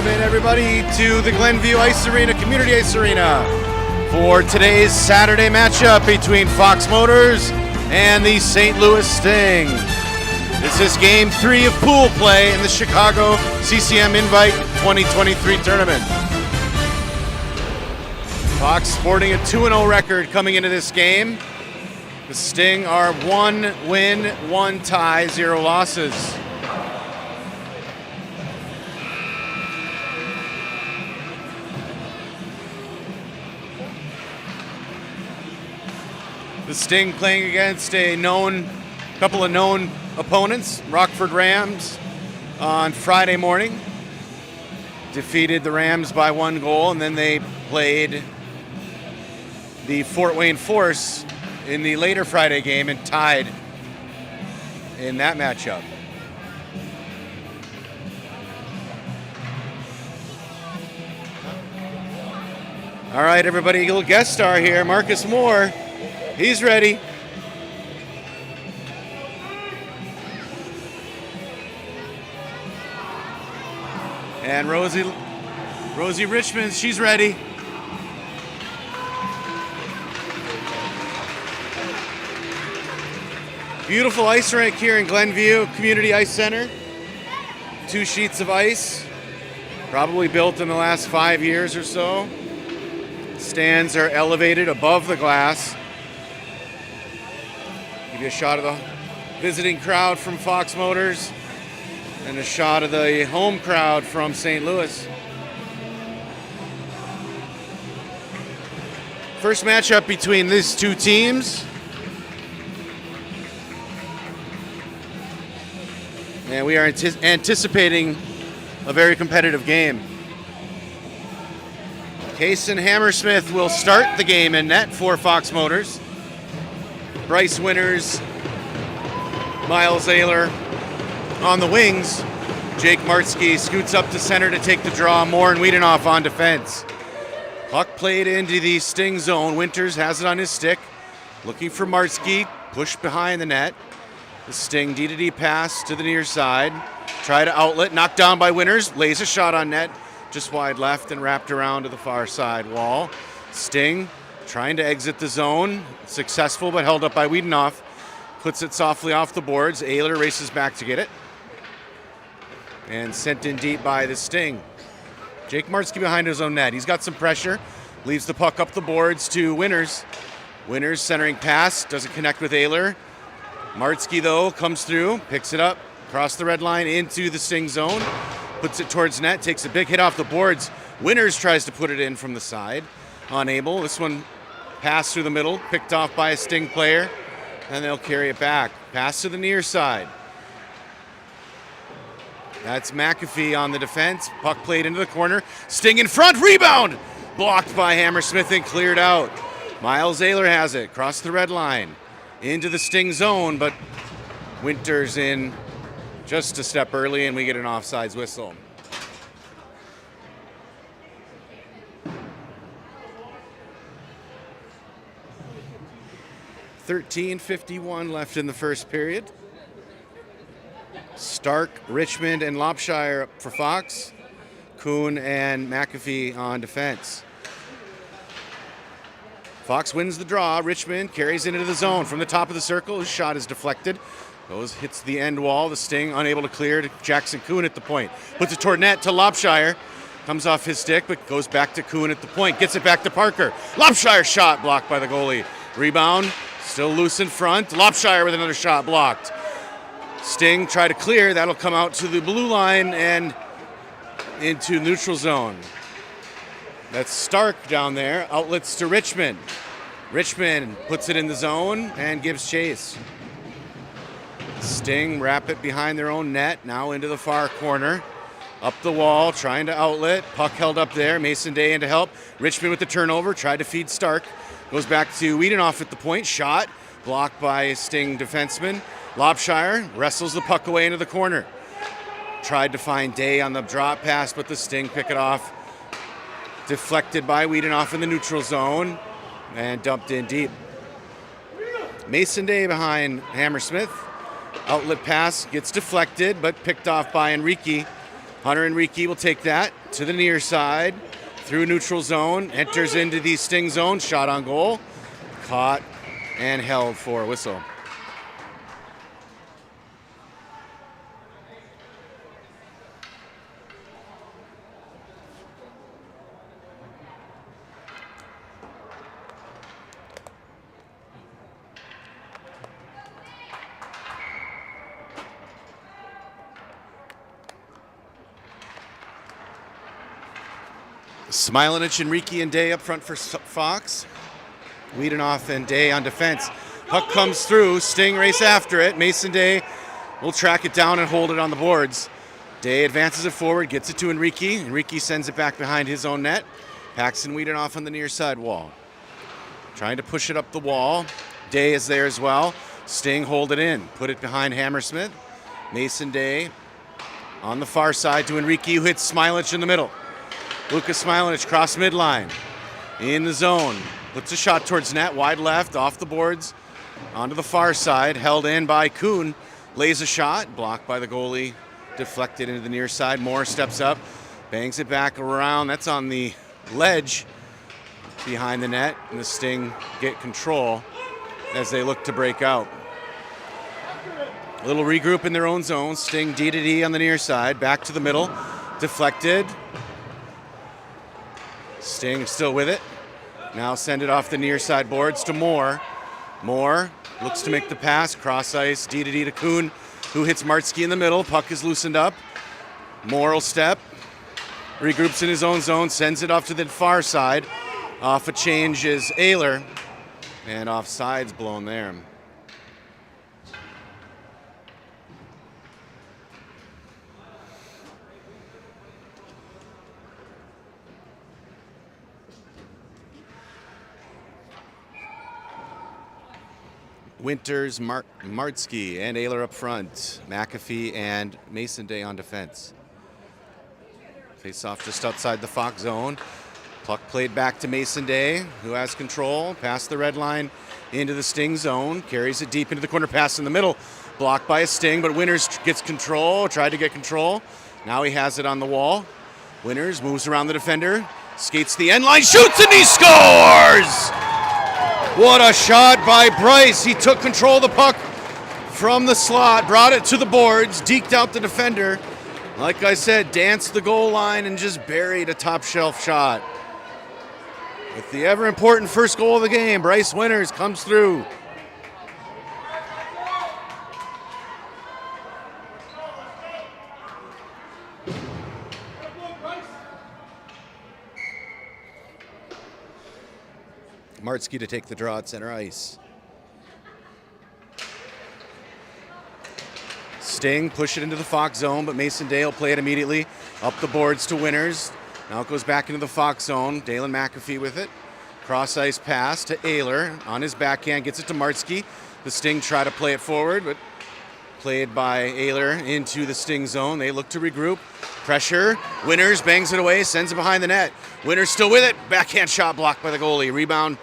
Welcome in, everybody, to the Glenview Ice Arena, Community Ice Arena, for today's Saturday matchup between Fox Motors and the St. Louis Sting. This is Game 3 of pool play in the Chicago CCM Invite 2023 tournament. Fox sporting a 2-0 record coming into this game. The Sting are 1 win, 1 tie, 0 losses. The Sting playing against a couple of known opponents, Rockford Rams on Friday morning. Defeated the Rams by 1 goal, and then they played the Fort Wayne Force in the later Friday game and tied in that matchup. All right, everybody, a little guest star here, Marcus Moore. He's ready. And Rosie Richmond, she's ready. Beautiful ice rink here in Glenview Community Ice Center. 2 sheets of ice, probably built in the last 5 years or so. Stands are elevated above the glass. Give you a shot of the visiting crowd from Fox Motors and a shot of the home crowd from St. Louis. First matchup between these two teams. And we are anticipating a very competitive game. Kason Hammersmith will start the game in net for Fox Motors. Bryce Winters, Miles Ayler on the wings. Jake Martzke scoots up to center to take the draw. Moore and Wiedenoff on defense. Puck played into the Sting zone. Winters has it on his stick. Looking for Martzke. Pushed behind the net. The Sting D-to-D pass to the near side. Try to outlet. Knocked down by Winters. Lays a shot on net. Just wide left and wrapped around to the far side wall. Sting trying to exit the zone. Successful, but held up by Wiedenoff. Puts it softly off the boards. Ayler races back to get it. And sent in deep by the Sting. Jake Martzke behind his own net. He's got some pressure. Leaves the puck up the boards to Winters. Winters centering pass. Doesn't connect with Ayler. Martzke, though, comes through. Picks it up. Across the red line into the Sting zone. Puts it towards net. Takes a big hit off the boards. Winters tries to put it in from the side. Unable. This one passed through the middle, picked off by a Sting player, and they'll carry it back. Pass to the near side. That's McAfee on the defense. Puck played into the corner. Sting in front, rebound! Blocked by Hammersmith and cleared out. Miles Ayler has it, across the red line, into the Sting zone, but Winters in just a step early, and we get an offsides whistle. .51 left in the first period. Stark, Richmond, and Lopshire up for Fox. Kuhn and McAfee on defense. Fox wins the draw. Richmond carries it into the zone from the top of the circle. His shot is deflected. Hits the end wall. The Sting unable to clear to Jackson Kuhn at the point. Puts it toward net to Lopshire. Comes off his stick, but goes back to Kuhn at the point. Gets it back to Parker. Lopshire shot blocked by the goalie. Rebound. Still loose in front. Lopshire with another shot blocked. Sting try to clear. That'll come out to the blue line and into neutral zone. That's Stark down there. Outlets to Richmond. Richmond puts it in the zone and gives chase. Sting wrap it behind their own net. Now into the far corner. Up the wall, trying to outlet. Puck held up there. Mason Day in to help. Richmond with the turnover. Tried to feed Stark. Goes back to Wiedenoff at the point. Shot. Blocked by a Sting defenseman. Lopshire wrestles the puck away into the corner. Tried to find Day on the drop pass, but the Sting pick it off. Deflected by Wiedenoff in the neutral zone and dumped in deep. Mason Day behind Hammersmith. Outlet pass gets deflected, but picked off by Enrique. Hunter Enrique will take that to the near side, through neutral zone, enters into the Sting zone, shot on goal, caught and held for a whistle. Smilanich, Enrique, and Day up front for Fox. Wiedenoff and Day on defense. Puck comes through. Sting race after it. Mason Day will track it down and hold it on the boards. Day advances it forward, gets it to Enrique. Enrique sends it back behind his own net. Paxton Wiedenoff on the near side wall. Trying to push it up the wall. Day is there as well. Sting hold it in. Put it behind Hammersmith. Mason Day on the far side to Enrique, who hits Smilanich in the middle. Lucas Smilanich cross midline. In the zone. Puts a shot towards net, wide left, off the boards, onto the far side, held in by Kuhn. Lays a shot, blocked by the goalie, deflected into the near side. Moore steps up, bangs it back around. That's on the ledge behind the net, and the Sting get control as they look to break out. A little regroup in their own zone. Sting D to D on the near side, back to the middle, deflected. Sting still with it. Now send it off the near side boards to Moore. Moore looks to make the pass, cross ice, D to D to Kuhn, who hits Martsky in the middle. Puck is loosened up. Moore will step, regroups in his own zone, sends it off to the far side. Off a change is Ayler, and offside's blown there. Winters, Martsky, and Ayler up front. McAfee and Mason Day on defense. Face off just outside the Fox zone. Puck played back to Mason Day, who has control. Past the red line into the Sting zone. Carries it deep into the corner, pass in the middle. Blocked by a Sting, but Winters gets control, tried to get control. Now he has it on the wall. Winters moves around the defender, skates the end line, shoots, and he scores! What a shot by Bryce. He took control of the puck from the slot, brought it to the boards, deked out the defender. Like I said, danced the goal line and just buried a top shelf shot. With the ever important first goal of the game, Bryce Winters comes through. Martsky to take the draw at center ice. Sting push it into the Fox zone, but Mason Day will play it immediately up the boards to Winters. Now it goes back into the Fox zone. Dalen McAfee with it. Cross ice pass to Ayler on his backhand, gets it to Martsky. The Sting try to play it forward, but played by Ayler into the Sting zone. They look to regroup. Pressure. Winters bangs it away, sends it behind the net. Winters still with it. Backhand shot blocked by the goalie. Rebound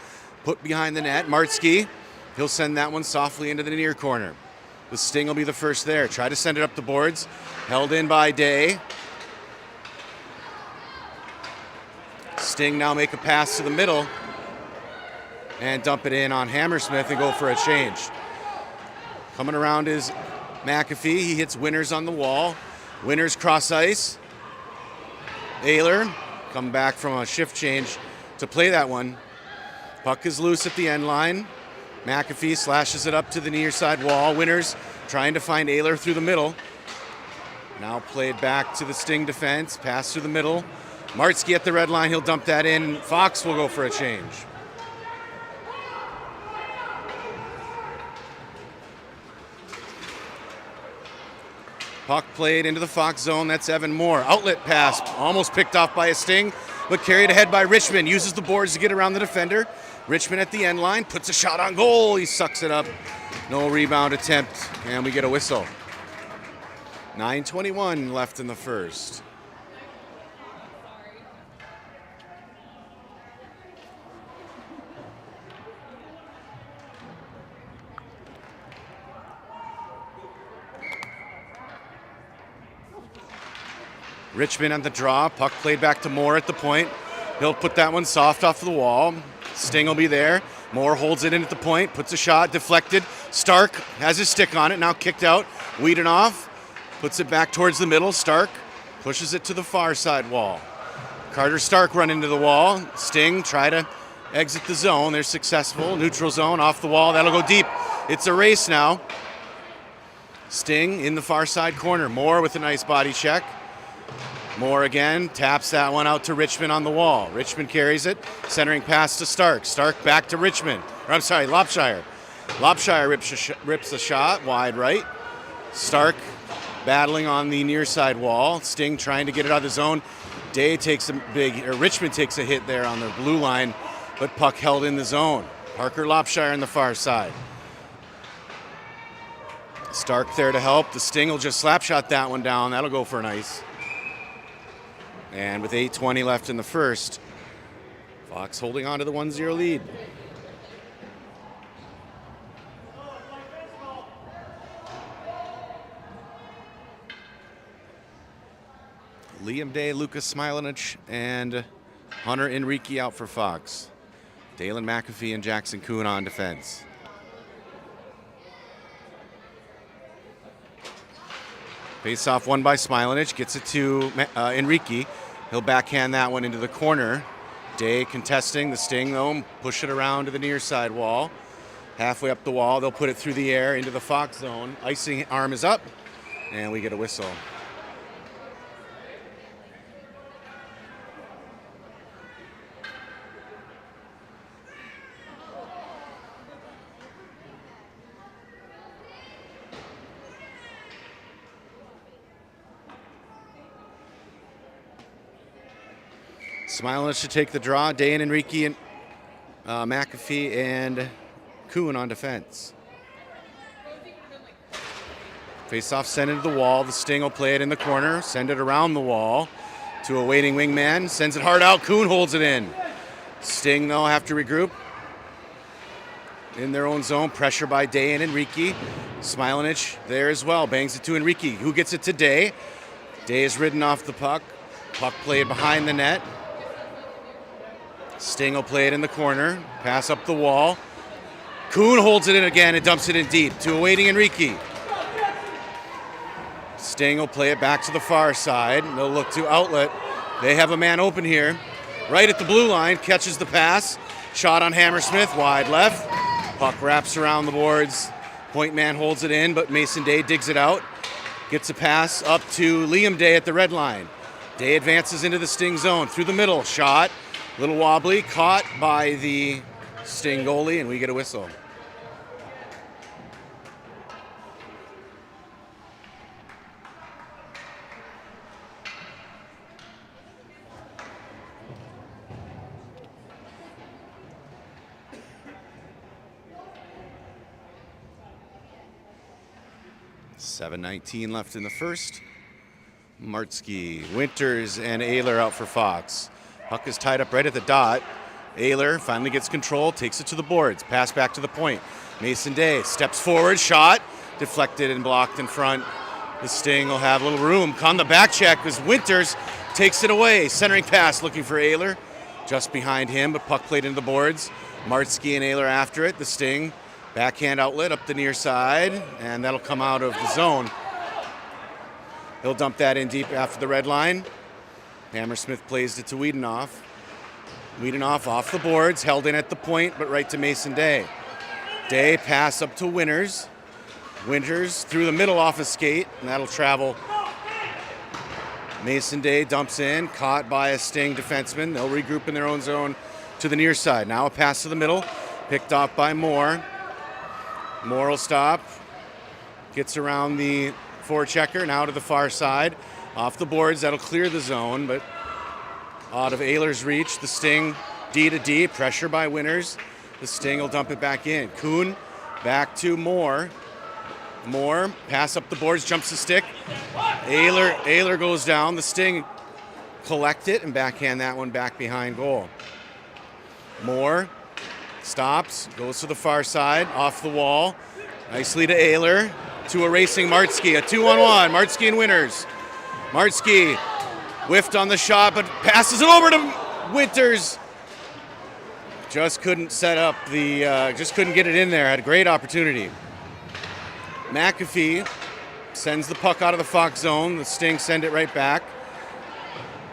put behind the net. Martsky, he'll send that one softly into the near corner. The Sting will be the first there. Try to send it up the boards. Held in by Day. Sting now make a pass to the middle and dump it in on Hammersmith and go for a change. Coming around is McAfee. He hits Winters on the wall. Winters cross ice. Ayler come back from a shift change to play that one. Puck is loose at the end line. McAfee slashes it up to the near side wall. Winters trying to find Ayler through the middle. Now played back to the Sting defense. Pass through the middle. Martsky at the red line. He'll dump that in. Fox will go for a change. Puck played into the Fox zone. That's Evan Moore. Outlet pass. Almost picked off by a Sting, but carried ahead by Richmond. Uses the boards to get around the defender. Richmond at the end line. Puts a shot on goal. He sucks it up. No rebound attempt. And we get a whistle. 9:21 left in the first. Richmond on the draw. Puck played back to Moore at the point. He'll put that one soft off the wall. Sting will be there. Moore holds it in at the point, puts a shot, deflected. Stark has his stick on it, now kicked out. Wiedenhoff puts it back towards the middle. Stark pushes it to the far side wall. Carter Stark run into the wall. Sting try to exit the zone. They're successful. Neutral zone off the wall. That'll go deep. It's a race now. Sting in the far side corner. Moore with a nice body check. Moore again taps that one out to Richmond on the wall. Richmond carries it. Centering pass to Stark. Stark back to Richmond. Lopshire. Lopshire rips a shot wide right. Stark battling on the near side wall. Sting trying to get it out of the zone. Richmond takes a hit there on the blue line, but puck held in the zone. Parker Lopshire on the far side. Stark there to help. The Sting will just slap shot that one down. That'll go for an ice. And with 8:20 left in the first, Fox holding on to the 1-0 lead. Liam Day, Lucas Smilanich, and Hunter Enrique out for Fox. Dalen McAfee and Jackson Kuhn on defense. Face-off won by Smilanich, gets it to Enrique. He'll backhand that one into the corner. Day contesting the Sting, though, push it around to the near side wall. Halfway up the wall, they'll put it through the air into the Fox zone. Icing arm is up, and we get a whistle. Smilanich to take the draw. Day and Enrique and McAfee and Kuhn on defense. Face-off sent into the wall. The Sting will play it in the corner. Send it around the wall to a waiting wingman. Sends it hard out. Kuhn holds it in. Sting, though, have to regroup. In their own zone. Pressure by Day and Enrique. Smilanich there as well. Bangs it to Enrique. Who gets it to Day? Day is ridden off the puck. Puck played behind the net. Sting will play it in the corner. Pass up the wall. Kuhn holds it in again and dumps it in deep to a waiting Enrique. Sting will play it back to the far side. They'll look to outlet. They have a man open here. Right at the blue line. Catches the pass. Shot on Hammersmith. Wide left. Puck wraps around the boards. Point man holds it in, but Mason Day digs it out. Gets a pass up to Liam Day at the red line. Day advances into the Sting zone. Through the middle. Shot. Little wobbly, caught by the Sting goalie, and we get a whistle. $7:19 left in the first. Martsky, Winters, and Ayler out for Fox. Puck is tied up right at the dot. Ayler finally gets control, takes it to the boards. Pass back to the point. Mason Day steps forward, shot, deflected and blocked in front. The Sting will have a little room. On the back check as Winters takes it away. Centering pass looking for Ayler. Just behind him, but puck played into the boards. Martsky and Ayler after it. The Sting backhand outlet up the near side, and that'll come out of the zone. He'll dump that in deep after the red line. Hammersmith plays it to Wiedenhoff. Wiedenhoff off the boards, held in at the point, but right to Mason Day. Day pass up to Winters. Winters through the middle off a skate, and that'll travel. Mason Day dumps in, caught by a Sting defenseman. They'll regroup in their own zone to the near side. Now a pass to the middle, picked off by Moore. Moore will stop, gets around the forechecker, now to the far side. Off the boards, that'll clear the zone, but out of Ayler's reach. The Sting D to D, pressure by Winters. The Sting will dump it back in. Kuhn back to Moore. Moore, pass up the boards, jumps the stick. Ayler goes down. The Sting collect it and backhand that one back behind goal. Moore stops, goes to the far side, off the wall. Nicely to Ayler, to a racing Martsky. A 2-on-1, Martsky and Winters. Martsky Whiffed on the shot, but passes it over to Winters. Just couldn't set up just couldn't get it in there. Had a great opportunity. McAfee sends the puck out of the Fox zone. The Sting send it right back.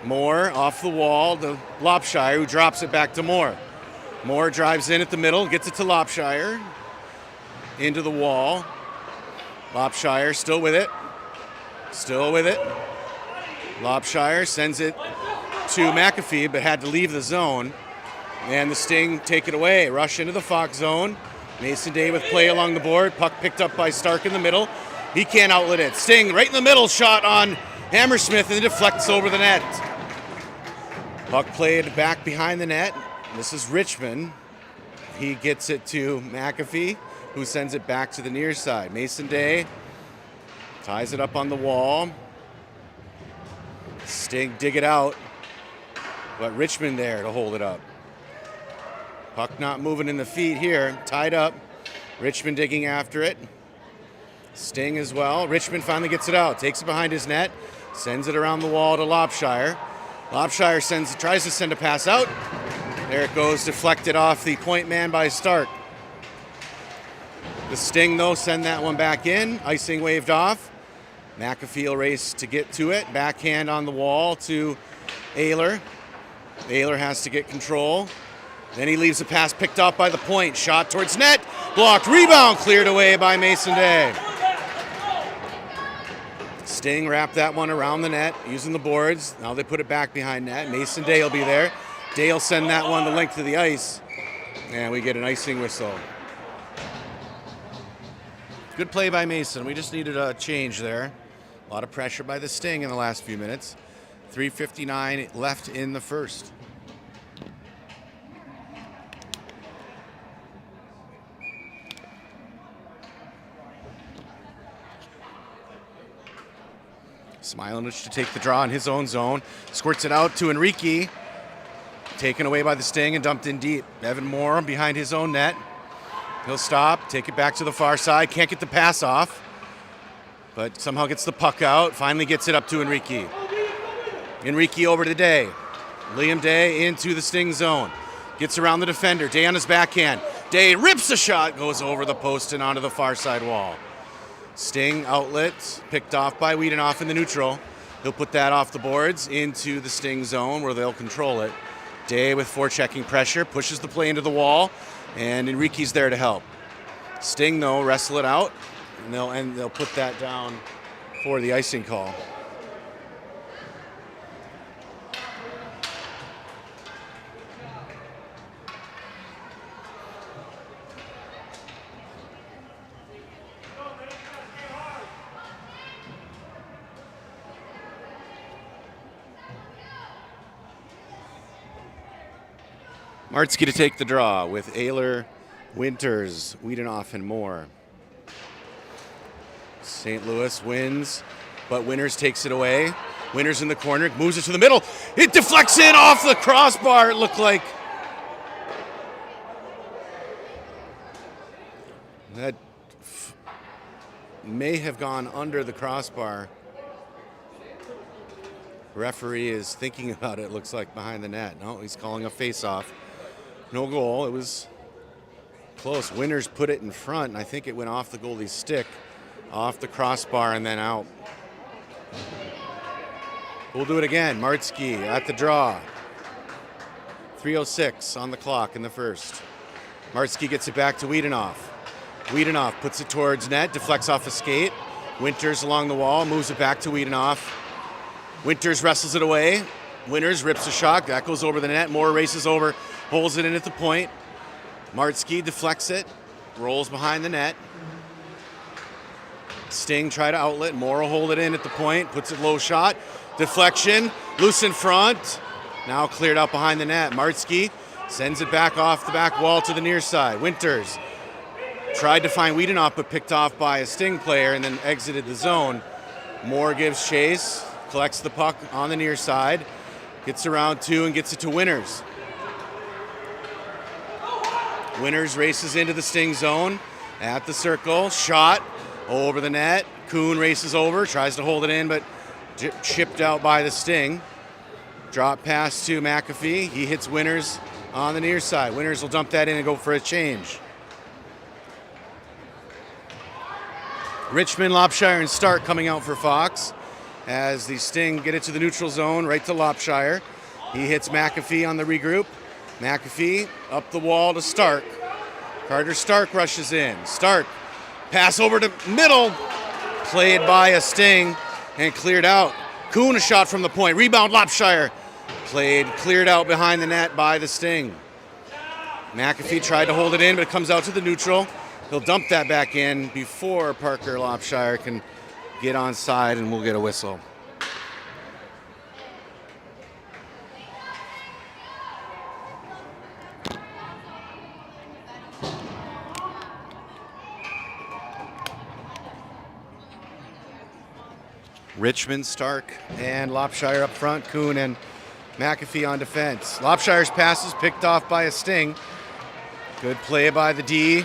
Moore off the wall to Lopshire, who drops it back to Moore. Moore drives in at the middle, gets it to Lopshire. Into the wall. Lopshire still with it. Still with it. Lopshire sends it to McAfee, but had to leave the zone. And the Sting take it away. Rush into the Fox zone. Mason Day with play along the board. Puck picked up by Stark in the middle. He can't outlet it. Sting right in the middle, shot on Hammersmith, and it deflects over the net. Puck played back behind the net. This is Richmond. He gets it to McAfee, who sends it back to the near side. Mason Day ties it up on the wall. Sting dig it out, but Richmond there to hold it up. Puck not moving in the feet here, tied up. Richmond digging after it. Sting as well. Richmond finally gets it out, takes it behind his net, sends it around the wall to Lopshire. Lopshire tries to send a pass out. There it goes, deflected off the point man by Stark. The Sting, though, send that one back in. Icing waved off. McAfee will race to get to it. Backhand on the wall to Ayler. Ayler has to get control. Then he leaves the pass picked off by the point. Shot towards net. Blocked. Rebound cleared away by Mason Day. Sting wrapped that one around the net using the boards. Now they put it back behind net. Mason Day will be there. Day will send that one the length of the ice. And we get an icing whistle. Good play by Mason. We just needed a change there. A lot of pressure by the Sting in the last few minutes. 3:59 left in the first. Smilanich to take the draw in his own zone. Squirts it out to Enrique. Taken away by the Sting and dumped in deep. Evan Moore behind his own net. He'll stop, take it back to the far side. Can't get the pass off, but somehow gets the puck out. Finally gets it up to Enrique. Enrique over to Day. Liam Day into the Sting zone. Gets around the defender. Day on his backhand. Day rips a shot, goes over the post and onto the far side wall. Sting outlet, picked off by Wiedenoff in the neutral. He'll put that off the boards into the Sting zone where they'll control it. Day with forechecking pressure, pushes the play into the wall, and Enrique's there to help. Sting, though, wrestle it out, and they'll put that down for the icing call. Martzke to take the draw with Ayler, Winters, Wiedenoff, and Moore. St. Louis wins, but Winters takes it away. Winters in the corner, moves it to the middle. It deflects in off the crossbar, it looked like. That may have gone under the crossbar. Referee is thinking about it, looks like, behind the net. No, he's calling a face-off. No goal. It was close. Winters put it in front, and I think it went off the goalie's stick, off the crossbar, and then out. We'll do it again. Martzke at the draw. 3:06 on the clock in the first. Martzke gets it back to Wiedenoff. Wiedenoff puts it towards net, deflects off a skate. Winters along the wall, moves it back to Wiedenoff. Winters wrestles it away. Winters rips a shot. That goes over the net. Moore races over, holds it in at the point. Martzke deflects it, rolls behind the net. Sting try to outlet. Moore will hold it in at the point, puts it low shot. Deflection, loose in front. Now cleared out behind the net. Martzke sends it back off the back wall to the near side. Winters tried to find Wiedenoff, but picked off by a Sting player and then exited the zone. Moore gives chase, collects the puck on the near side, gets around two and gets it to Winters. Winters races into the Sting zone at the circle. Shot over the net. Kuhn races over, tries to hold it in, but chipped out by the Sting. Drop pass to McAfee. He hits Winters on the near side. Winters will dump that in and go for a change. Richmond, Lopshire, and Stark coming out for Fox as the Sting get it to the neutral zone, right to Lopshire. He hits McAfee on the regroup. McAfee up the wall to Stark. Carter Stark rushes in. Stark, pass over to middle, played by a Sting and cleared out. Kuhn a shot from the point. Rebound Lopshire. Cleared out behind the net by the Sting. McAfee tried to hold it in, but it comes out to the neutral. He'll dump that back in before Parker Lopshire can get onside, and we'll get a whistle. Richmond, Stark, and Lopshire up front. Kuhn and McAfee on defense. Lopshire's pass is picked off by a Sting. Good play by the D,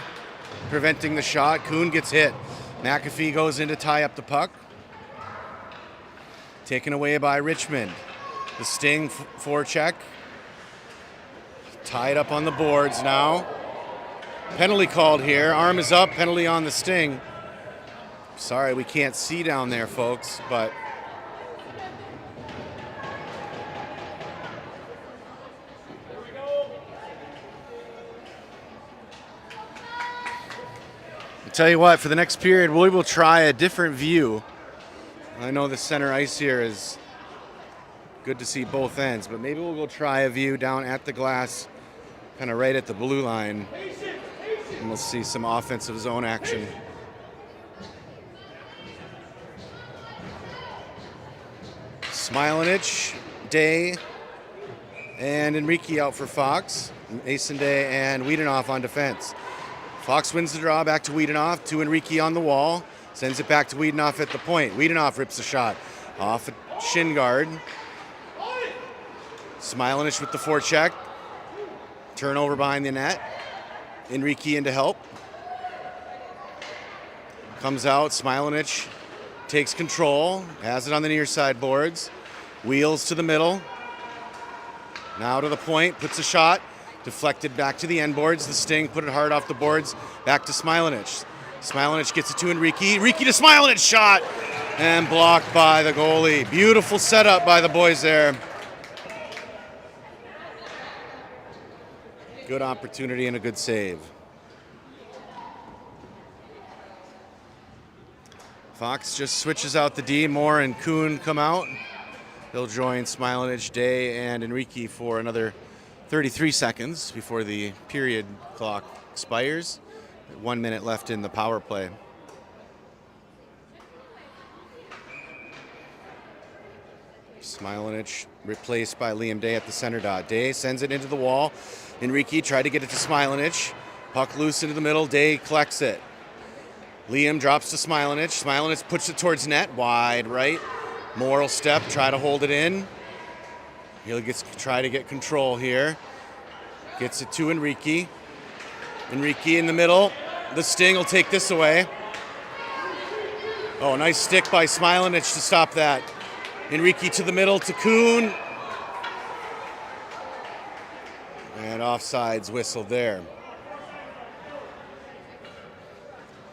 preventing the shot. Kuhn gets hit. McAfee goes in to tie up the puck. Taken away by Richmond. The Sting forecheck. Tied up on the boards now. Penalty called here. Arm is up. Penalty on the Sting. Sorry, we can't see down there, folks, but I'll tell you what, for the next period, we will try a different view. I know the center ice here is good to see both ends, but maybe we'll go try a view down at the glass, kind of right at the blue line, and we'll see some offensive zone action. Smilanich, Day, and Enrique out for Fox. Mason Day and Wiedenoff on defense. Fox wins the draw, back to Wiedenoff, to Enrique on the wall. Sends it back to Wiedenoff at the point. Wiedenoff rips a shot off a shin guard. Smilanich with the forecheck. Turnover behind the net. Enrique in to help. Comes out, Smilanich takes control, has it on the near side boards. Wheels to the middle. Now to the point, puts a shot. Deflected back to the end boards. The Sting put it hard off the boards. Back to Smilanich. Smilanich gets it to Enrique. Enrique to Smilanich, shot! And blocked by the goalie. Beautiful setup by the boys there. Good opportunity and a good save. Fox just switches out the D. Moore and Kuhn come out. They'll join Smilanich, Day, and Enrique for another 33 seconds before the period clock expires. 1 minute left in the power play. Smilanich replaced by Liam Day at the center dot. Day sends it into the wall. Enrique tried to get it to Smilanich. Puck loose into the middle. Day collects it. Liam drops to Smilanich. Smilanich puts it towards net, wide right. Moore will step, try to hold it in. He'll try to get control here. Gets it to Enrique. Enrique in the middle. The Sting will take this away. Oh, nice stick by Smilanich to stop that. Enrique to the middle to Kuhn. And offsides whistled there.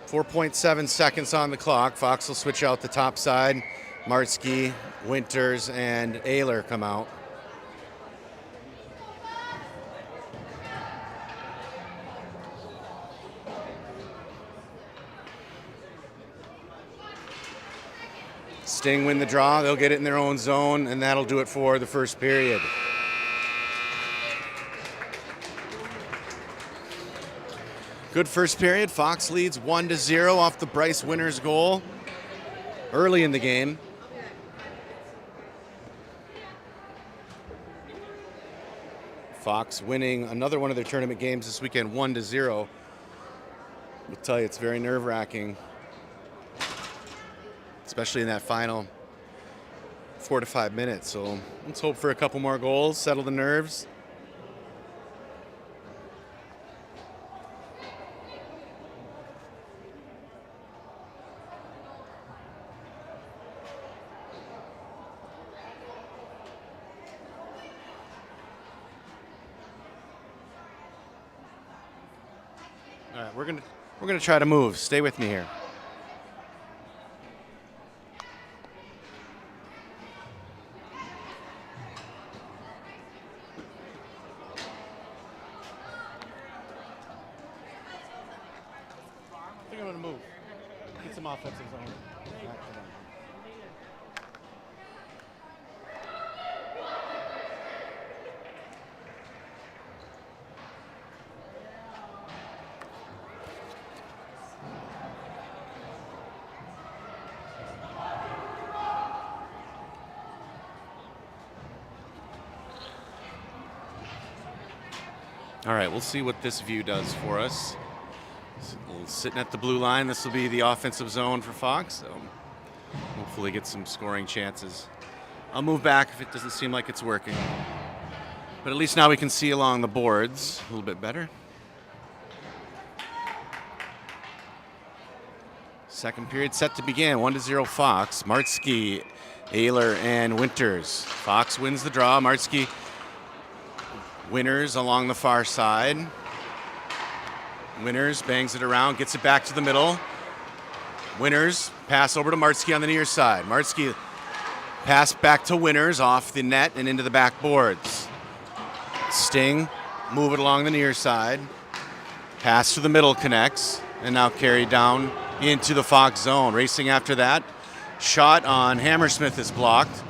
4.7 seconds on the clock. Fox will switch out the top side. Martsky, Winters, and Ayler come out. Sting win the draw. They'll get it in their own zone, and that'll do it for the first period. Good first period. Fox leads 1-0 off the Bryce Winters goal early in the game. Fox winning another one of their tournament games this weekend, 1-0. I'll tell you, it's very nerve-wracking, especially in that final 4 to 5 minutes. So let's hope for a couple more goals, settle the nerves. All right, we're gonna try to move. Stay with me here. I think I'm gonna move. Get some offensive zone. All right, we'll see what this view does for us. Sitting at the blue line, this will be the offensive zone for Fox, so hopefully get some scoring chances. I'll move back if it doesn't seem like it's working. But at least now we can see along the boards a little bit better. Second period set to begin, 1-0 Fox. Martsky, Ayler, and Winters. Fox wins the draw. Martsky Winters along the far side. Winters bangs it around, gets it back to the middle. Winters pass over to Martsky on the near side. Martsky pass back to Winters off the net and into the back boards. Sting move it along the near side. Pass to the middle connects and now carried down into the Fox zone. Racing after that. Shot on Hammersmith is blocked.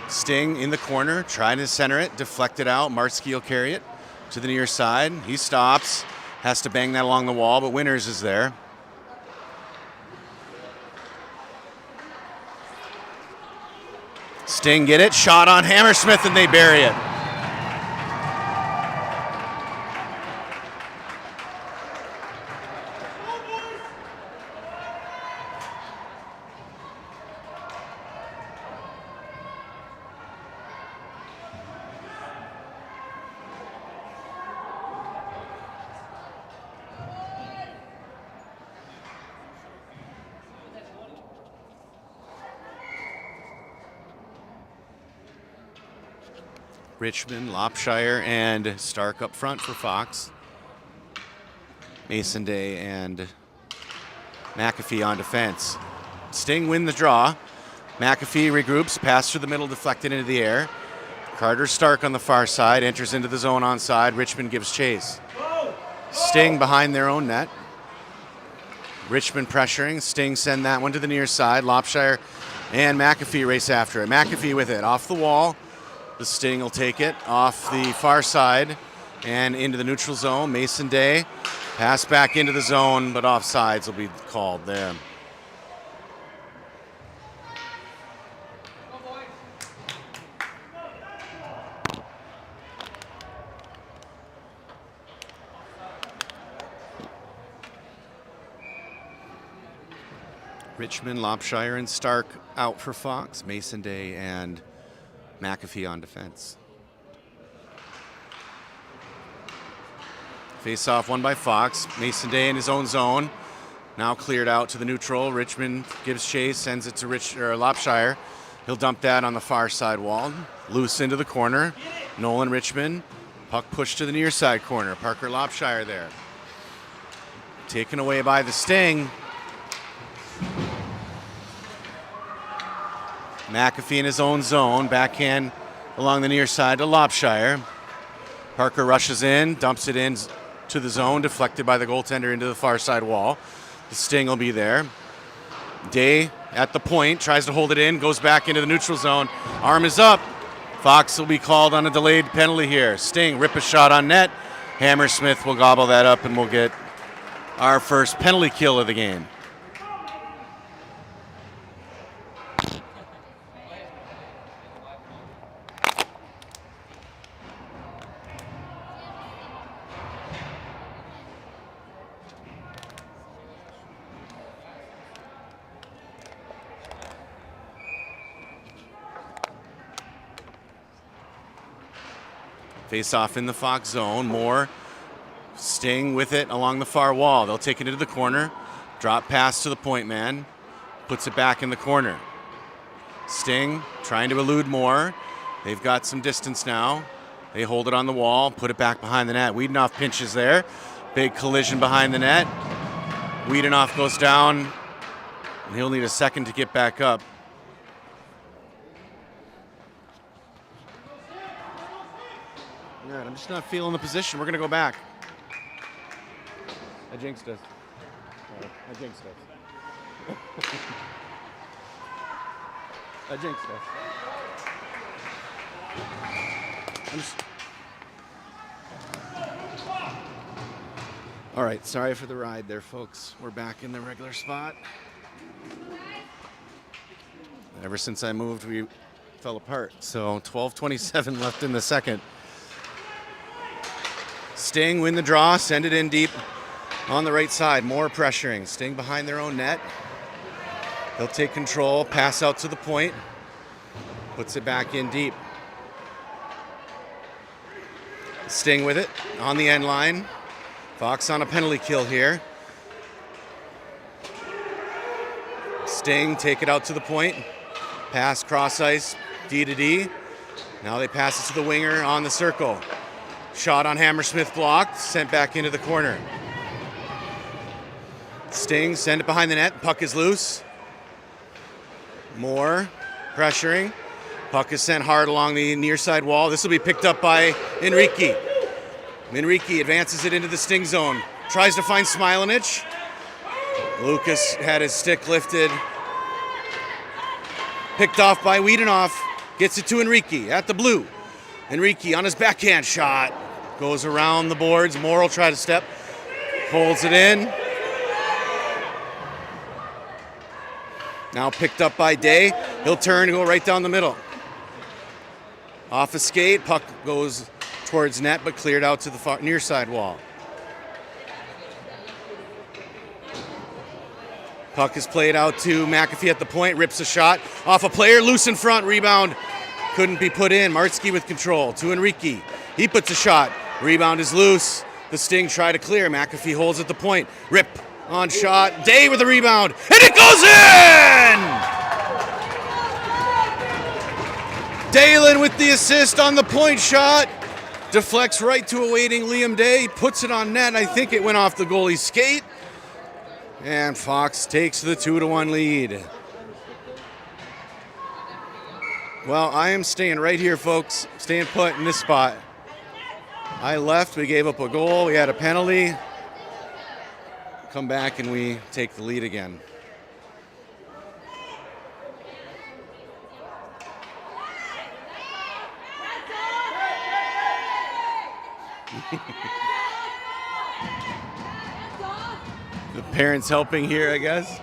Sting in the corner, trying to center it, deflected out. Martsky will carry it to the near side. He stops, has to bang that along the wall, but Winters is there. Sting get it, shot on Hammersmith, and they bury it. Richmond, Lopshire, and Stark up front for Fox. Mason Day and McAfee on defense. Sting win the draw. McAfee regroups, pass through the middle, deflected into the air. Carter Stark on the far side, enters into the zone onside. Richmond gives chase. Sting behind their own net. Richmond pressuring. Sting send that one to the near side. Lopshire and McAfee race after it. McAfee with it off the wall. The Sting will take it off the far side and into the neutral zone. Mason Day pass back into the zone, but offsides will be called there. Richmond, Lopshire, and Stark out for Fox. Mason Day and McAfee on defense. Face off won by Fox. Mason Day in his own zone. Now cleared out to the neutral. Richmond gives chase, sends it to Lopshire. He'll dump that on the far side wall. Loose into the corner. Nolan Richmond. Puck pushed to the near side corner. Parker Lopshire there. Taken away by the Sting. McAfee in his own zone, backhand along the near side to Lopshire. Parker rushes in, dumps it in to the zone, deflected by the goaltender into the far side wall. The Sting will be there. Day at the point, tries to hold it in, goes back into the neutral zone. Arm is up. Fox will be called on a delayed penalty here. Sting, rip a shot on net. Hammersmith will gobble that up and we'll get our first penalty kill of the game. Face off in the Fox zone. Moore, Sting with it along the far wall. They'll take it into the corner. Drop pass to the point man. Puts it back in the corner. Sting trying to elude Moore. They've got some distance now. They hold it on the wall, put it back behind the net. Wiedenhoff pinches there. Big collision behind the net. Wiedenoff goes down, and he'll need a second to get back up. All right, I'm just not feeling the position. We're going to go back. I jinxed us. I jinxed us. I jinxed us. All right, sorry for the ride there, folks. We're back in the regular spot. Ever since I moved, we fell apart. So 12:27 left in the second. Sting win the draw, send it in deep on the right side. More pressuring. Sting behind their own net. They'll take control, pass out to the point, puts it back in deep. Sting with it on the end line. Fox on a penalty kill here. Sting take it out to the point. Pass cross ice, D to D. Now they pass it to the winger on the circle. Shot on Hammersmith blocked, sent back into the corner. Sting send it behind the net. Puck is loose. More pressuring. Puck is sent hard along the near side wall. This will be picked up by Enrique. Enrique advances it into the Sting zone. Tries to find Smilanic. Lucas had his stick lifted. Picked off by Wiedenoff. Gets it to Enrique at the blue. Enrique on his backhand shot. Goes around the boards. Moore will try to step. Holds it in. Now picked up by Day. He'll turn and go right down the middle. Off a skate. Puck goes towards net, but cleared out to the far, near side wall. Puck is played out to McAfee at the point. Rips a shot off a player. Loose in front. Rebound. Couldn't be put in. Martsky with control to Enrique. He puts a shot. Rebound is loose. The Sting try to clear. McAfee holds at the point. Rip on shot. Day with the rebound. And it goes in! Dalen with the assist on the point shot. Deflects right to a waiting Liam Day. Puts it on net. I think it went off the goalie's skate. And Fox takes the 2-1 lead. Well, I am staying right here, folks. Staying put in this spot. I left. We gave up a goal. We had a penalty. Come back and we take the lead again. The parents helping here, I guess.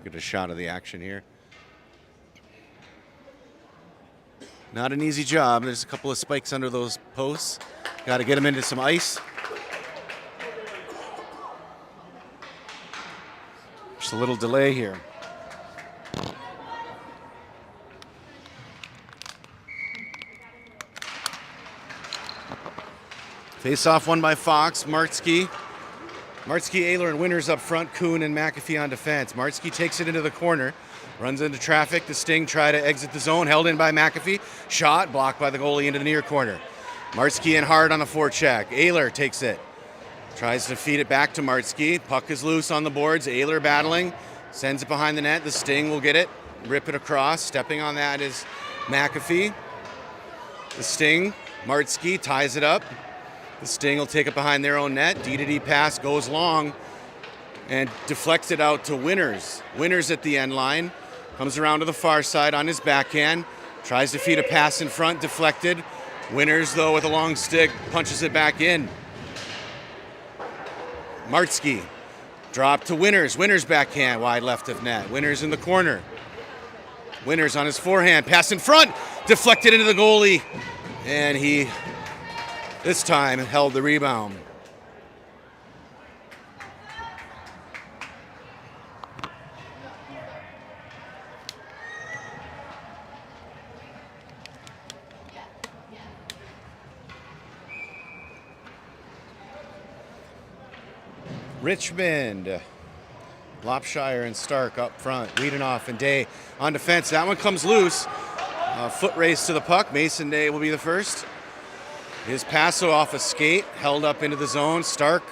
Get a shot of the action here. Not an easy job. There's a couple of spikes under those posts. Got to get them into some ice. Just a little delay here. Face-off won by Fox. Martsky, Ayler, and Winters up front. Kuhn and McAfee on defense. Martsky takes it into the corner. Runs into traffic. The Sting try to exit the zone. Held in by McAfee. Shot blocked by the goalie into the near corner. Martsky in hard on the forecheck. Ayler takes it. Tries to feed it back to Martsky. Puck is loose on the boards. Ayler battling. Sends it behind the net. The Sting will get it. Rip it across. Stepping on that is McAfee. The Sting. Martsky ties it up. The Sting will take it behind their own net. D-to-D pass goes long and deflects it out to Winters. Winters at the end line. Comes around to the far side on his backhand. Tries to feed a pass in front. Deflected. Winters, though, with a long stick, punches it back in. Martsky. Drop to Winters. Winters backhand wide left of net. Winters in the corner. Winters on his forehand. Pass in front. Deflected into the goalie. And he, this time, held the rebound. Richmond. Lopshire and Stark up front. Wiedenoff and Day on defense. That one comes loose. Foot race to the puck. Mason Day will be the first. His pass off a skate. Held up into the zone. Stark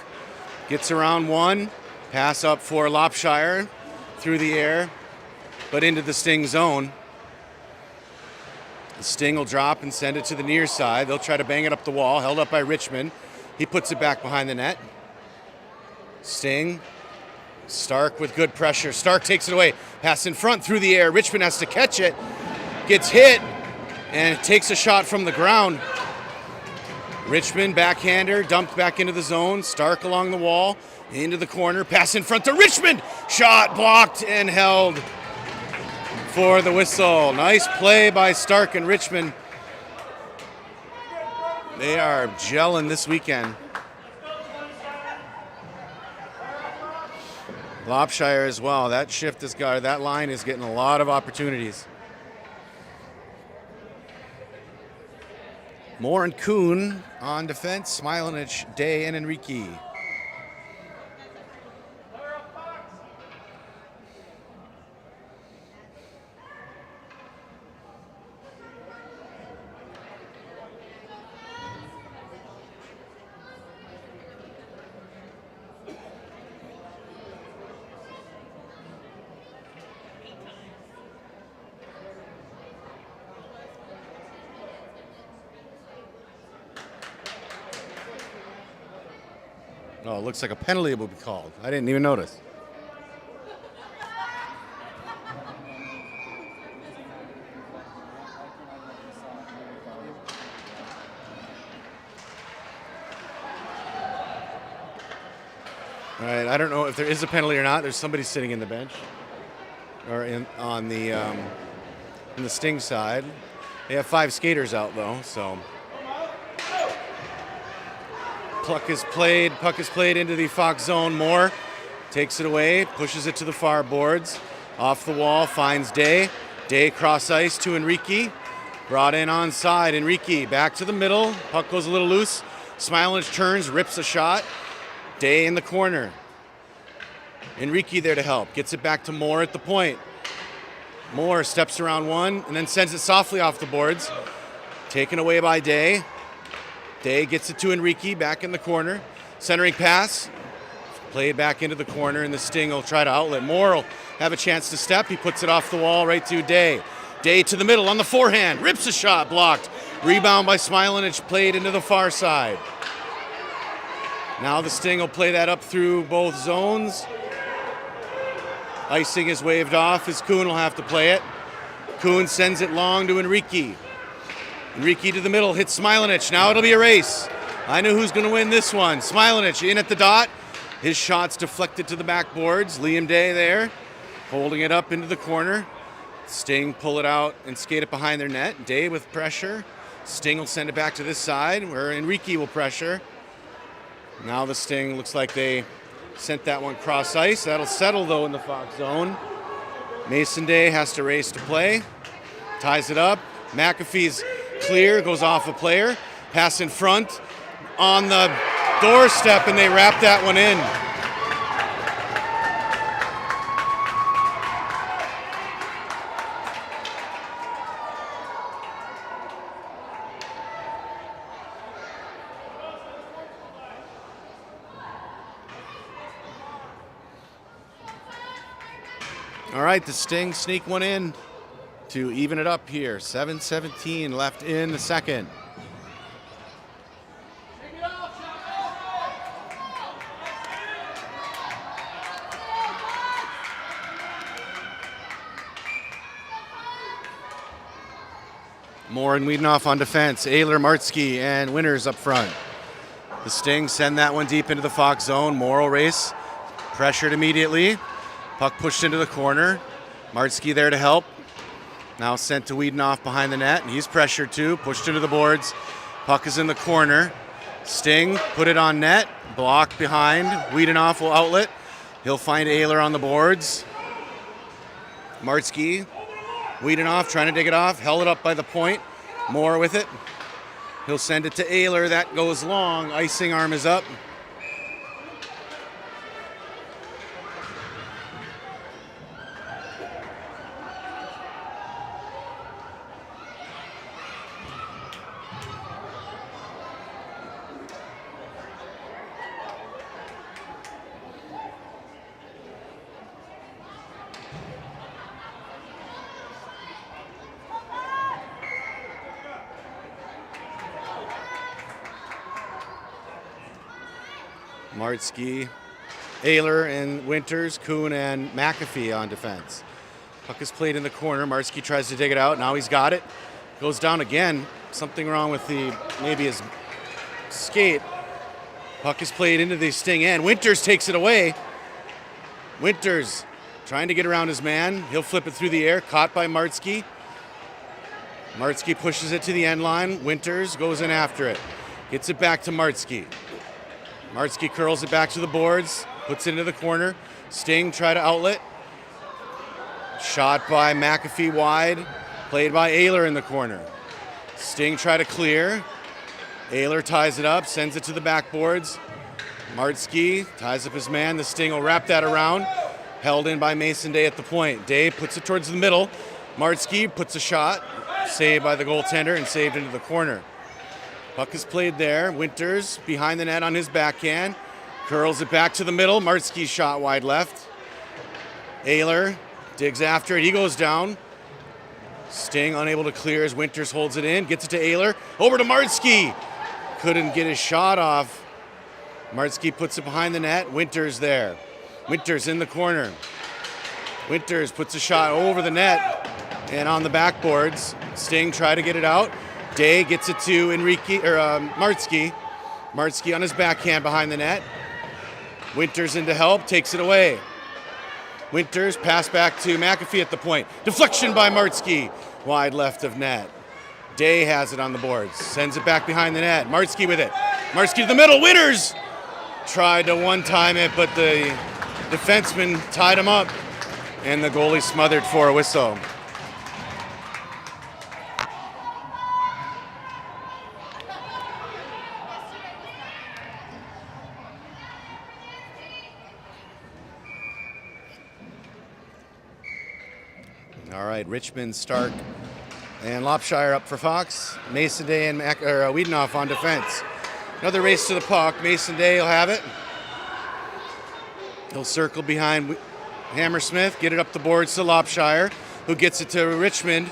gets around one. Pass up for Lopshire through the air, but into the Sting zone. The Sting will drop and send it to the near side. They'll try to bang it up the wall. Held up by Richmond. He puts it back behind the net. Sting. Stark with good pressure. Stark takes it away. Pass in front through the air. Richmond has to catch it. Gets hit and takes a shot from the ground. Richmond backhander dumped back into the zone. Stark along the wall into the corner. Pass in front to Richmond. Shot blocked and held for the whistle. Nice play by Stark and Richmond. They are gelling this weekend. Lopshire as well. That shift is got, that line is getting a lot of opportunities. Moore and Kuhn on defense. Smilanich, Day, and Enrique. Oh, it looks like a penalty will be called. I didn't even notice. All right, I don't know if there is a penalty or not. There's somebody sitting in the bench or on the in the Sting side. They have 5 skaters out though, so. Puck is played into the Fox zone. Moore takes it away, pushes it to the far boards. Off the wall, finds Day. Day cross ice to Enrique. Brought in onside. Enrique back to the middle. Puck goes a little loose. Smilanich turns, rips a shot. Day in the corner. Enrique there to help. Gets it back to Moore at the point. Moore steps around one and then sends it softly off the boards. Taken away by Day. Day gets it to Enrique back in the corner. Centering pass. Played back into the corner, and the Sting will try to outlet. Moore will have a chance to step. He puts it off the wall right to Day. Day to the middle on the forehand. Rips a shot, blocked. Rebound by Smilanich, played into the far side. Now the Sting will play that up through both zones. Icing is waved off as Kuhn will have to play it. Kuhn sends it long to Enrique. Enrique to the middle, hits Smilanich. Now it'll be a race. I know who's going to win this one. Smilanich in at the dot. His shot's deflected to the backboards. Liam Day there, holding it up into the corner. Sting pull it out and skate it behind their net. Day with pressure. Sting will send it back to this side where Enrique will pressure. Now the Sting looks like they sent that one cross ice. That'll settle though in the Fox zone. Mason Day has to race to play. Ties it up. McAfee's clear, goes off a player. Pass in front on the doorstep, and they wrap that one in. All right, the Sting sneak one in to even it up here. 7:17 left in the second. Moore and Wiedenoff on defense. Ayler, Martsky, and Winters up front. The Sting send that one deep into the Fox zone. Moore will race. Pressured immediately. Puck pushed into the corner. Martsky there to help. Now sent to Wiedenoff behind the net. And he's pressured too. Pushed into the boards. Puck is in the corner. Sting put it on net. Blocked behind. Wiedenoff will outlet. He'll find Ayler on the boards. Martsky. Wiedenoff trying to dig it off. Held it up by the point. Moore with it. He'll send it to Ayler. That goes long. Icing arm is up. Martzke, Ayler and Winters, Kuhn and McAfee on defense. Puck is played in the corner. Martzke tries to dig it out. Now he's got it. Goes down again. Something wrong with maybe his skate. Puck is played into the Sting end. Winters takes it away. Winters trying to get around his man. He'll flip it through the air. Caught by Martzke. Martzke pushes it to the end line. Winters goes in after it. Gets it back to Martzke. Martzke curls it back to the boards. Puts it into the corner. Sting try to outlet. Shot by McAfee wide. Played by Ayler in the corner. Sting try to clear. Ayler ties it up. Sends it to the backboards. Martzke ties up his man. The Sting will wrap that around. Held in by Mason Day at the point. Day puts it towards the middle. Martzke puts a shot. Saved by the goaltender and saved into the corner. Puck is played there. Winters behind the net on his backhand. Curls it back to the middle. Martzke's shot wide left. Ayler digs after it. He goes down. Sting unable to clear as Winters holds it in. Gets it to Ayler. Over to Martzke. Couldn't get his shot off. Martzke puts it behind the net. Winters there. Winters in the corner. Winters puts a shot over the net and on the backboards. Sting try to get it out. Day gets it to Martzke. Martzke on his backhand behind the net. Winters in to help, takes it away. Winters pass back to McAfee at the point. Deflection by Martzke, wide left of net. Day has it on the boards, sends it back behind the net. Martzke with it. Martzke to the middle. Winters tried to one-time it, but the defenseman tied him up, and the goalie smothered for a whistle. All right, Richmond, Stark, and Lopshire up for Fox. Mason Day and Wiedenoff on defense. Another race to the puck. Mason Day will have it. He'll circle behind Hammersmith, get it up the boards to Lopshire, who gets it to Richmond.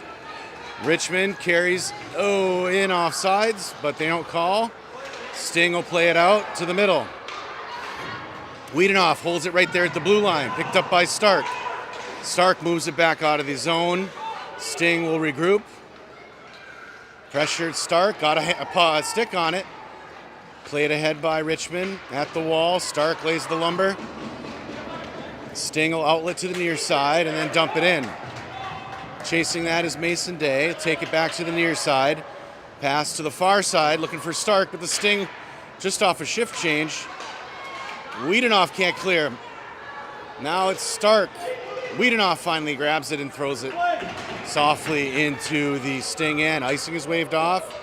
Richmond carries, in offsides, but they don't call. Sting will play it out to the middle. Wiedenoff holds it right there at the blue line, picked up by Stark. Stark moves it back out of the zone. Sting will regroup. Pressured Stark, got a stick on it. Played ahead by Richmond at the wall. Stark lays the lumber. Sting will outlet to the near side and then dump it in. Chasing that is Mason Day. Take it back to the near side. Pass to the far side, looking for Stark, but the Sting just off a shift change. Wiedenoff can't clear. Now it's Stark. Wiedenoff finally grabs it and throws it softly into the Sting end. Icing is waved off.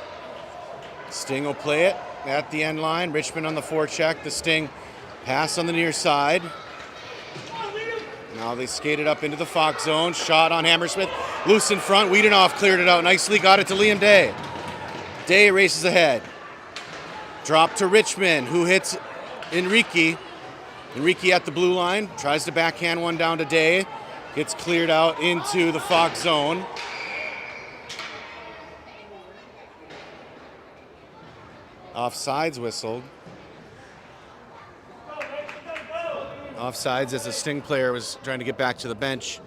Sting will play it at the end line. Richmond on the forecheck. The Sting pass on the near side. Now they skated up into the Fox zone. Shot on Hammersmith. Loose in front. Wiedenoff cleared it out nicely. Got it to Liam Day. Day races ahead. Drop to Richmond, who hits Enrique. Enrique at the blue line. Tries to backhand one down to Day. Gets cleared out into the Fox zone. Offsides whistled. Offsides as the Sting player was trying to get back to the bench.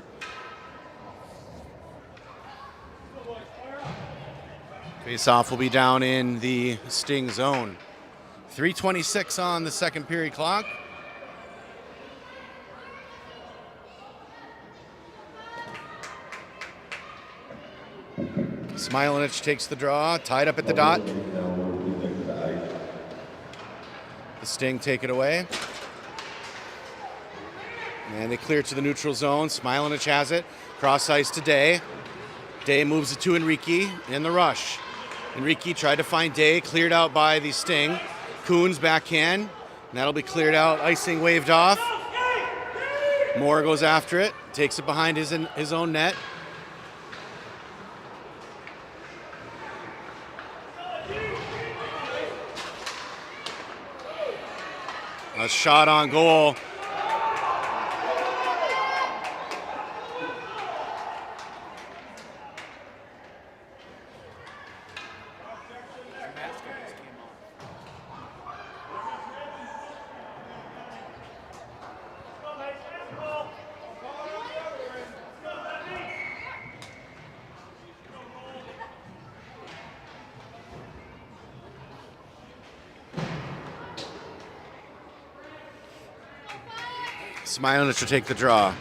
Face-off will be down in the Sting zone. 3:26 on the second period clock. Smilanich takes the draw, tied up at the dot. The Sting take it away. And they clear to the neutral zone. Smilanich has it. Cross ice to Day. Day moves it to Enrique in the rush. Enrique tried to find Day, cleared out by the Sting. Kuhn's backhand. And that'll be cleared out. Icing waved off. Moore goes after it. Takes it behind his own net. A shot on goal. Smilanic will take the draw.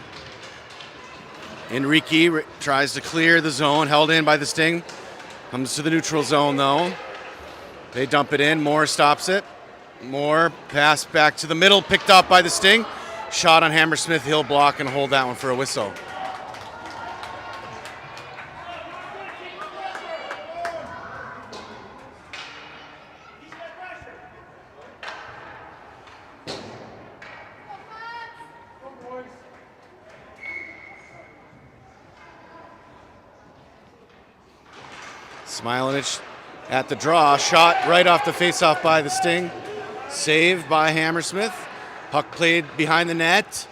Enrique tries to clear the zone, held in by the Sting. Comes to the neutral zone, though. They dump it in. Moore stops it. Moore pass back to the middle, picked up by the Sting. Shot on Hammersmith. He'll block and hold that one for a whistle. Smilanic at the draw, shot right off the face-off by the Sting. Saved by Hammersmith. Puck played behind the net.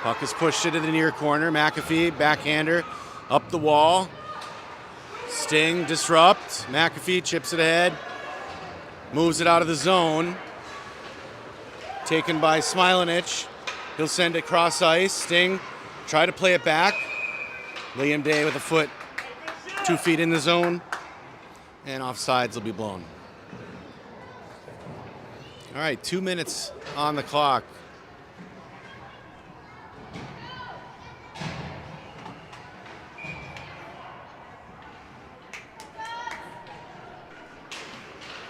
Puck is pushed into the near corner. McAfee, backhander, up the wall. Sting, disrupt. McAfee chips it ahead. Moves it out of the zone. Taken by Smilanic. He'll send it cross ice. Sting try to play it back. Liam Day with a foot 2 feet in the zone. And offsides will be blown. All right, 2 minutes on the clock.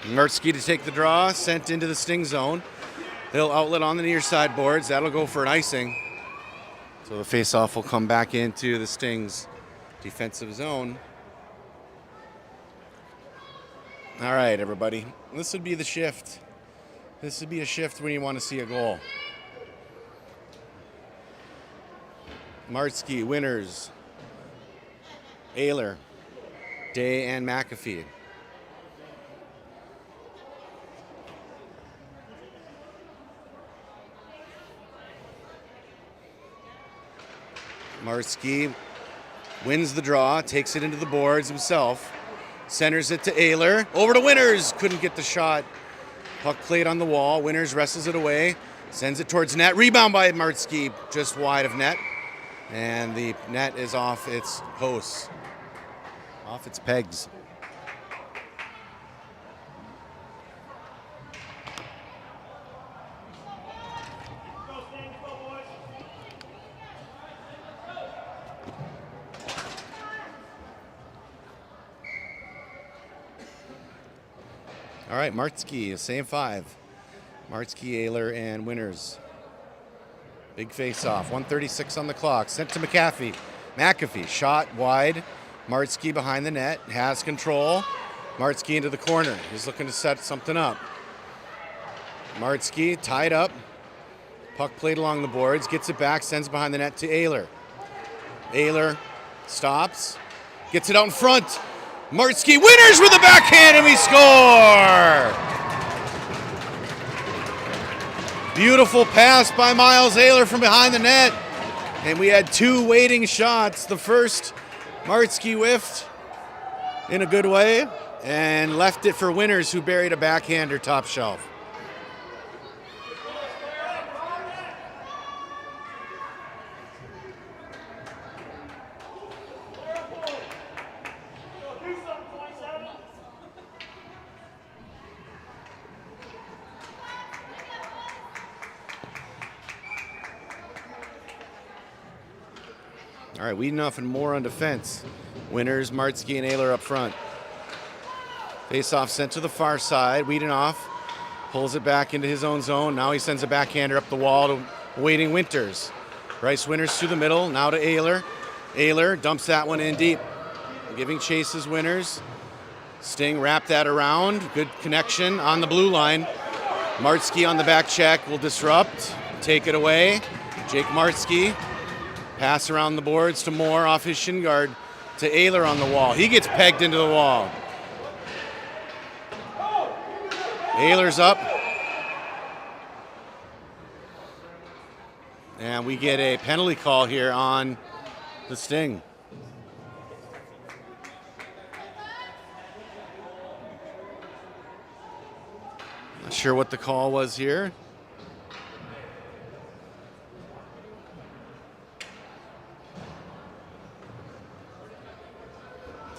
Mertzky to take the draw, sent into the Sting zone. They'll outlet on the near side boards. That'll go for an icing. So the faceoff will come back into the Sting's defensive zone. All right, everybody. This would be the shift. This would be a shift when you want to see a goal. Martsky, Winners, Ayler, Day, and McAfee. Martsky wins the draw, takes it into the boards himself, centers it to Ayler. Over to Winners, couldn't get the shot. Puck played on the wall. Winners wrestles it away, sends it towards net. Rebound by Martsky, just wide of net. And the net is off its posts, off its pegs. All right, Martsky, same five. Martsky, Ayler, and Winners. Big face-off, 1:36 on the clock. Sent to McAfee. McAfee, shot wide. Martsky behind the net, has control. Martsky into the corner. He's looking to set something up. Martsky tied up. Puck played along the boards, gets it back, sends behind the net to Ayler. Ayler stops, gets it out in front. Martsky, Winners with a backhand, and we score! Beautiful pass by Miles Ayler from behind the net. And we had two waiting shots. The first, Martsky whiffed in a good way and left it for Winners, who buried a backhander top shelf. All right, Wiedenoff and Moore on defense. Winners, Martsky, and Ayler up front. Face-off sent to the far side. Wiedenoff pulls it back into his own zone. Now he sends a backhander up the wall to waiting Winters. Bryce Winners through the middle, now to Ayler. Ayler dumps that one in deep. Giving chases Winners. Sting wrapped that around. Good connection on the blue line. Martsky on the back check will disrupt. Take it away. Jake Martsky. Pass around the boards to Moore off his shin guard to Ayler on the wall. He gets pegged into the wall. Ayler's up. And we get a penalty call here on the Sting. Not sure what the call was here.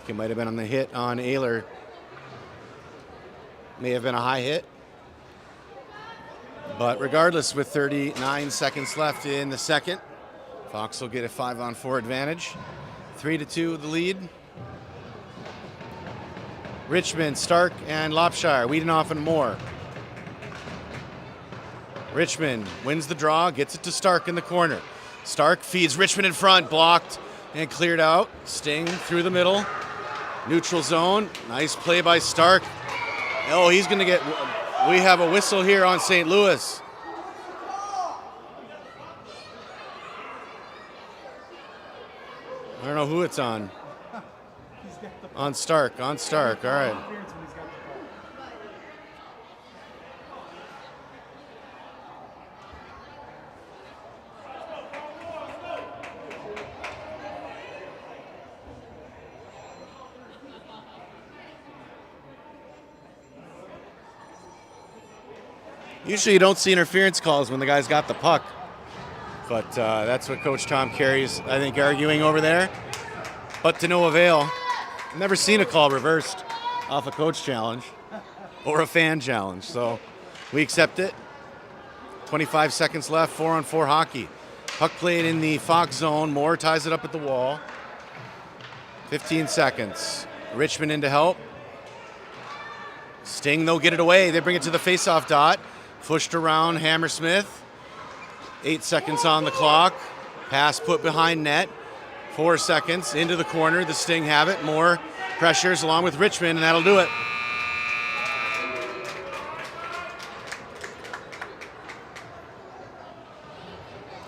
It might have been on the hit on Ayler May have been a high hit. But regardless, with 39 seconds left in the second, Fox will get a 5-on-4 advantage. 3-2 the lead. Richmond, Stark, and Lopshire, Wiedenoff and Moore. Richmond wins the draw, gets it to Stark in the corner. Stark feeds Richmond in front, blocked and cleared out. Sting through the middle. Neutral zone. Nice play by Stark. Oh, he's going to get... We have a whistle here on St. Louis. I don't know who it's on. On Stark, all right. Usually you don't see interference calls when the guy's got the puck. But that's what Coach Tom Carey's, I think, arguing over there. But to no avail. I've never seen a call reversed off a coach challenge or a fan challenge. So we accept it. 25 seconds left, 4-on-4 hockey. Puck played in the Fox zone. Moore ties it up at the wall. 15 seconds. Richmond in to help. Sting, they'll get it away. They bring it to the faceoff dot. Pushed around Hammersmith. 8 seconds on the clock. Pass put behind net. 4 seconds into the corner. The Sting have it. Moore pressures along with Richmond, and that'll do it.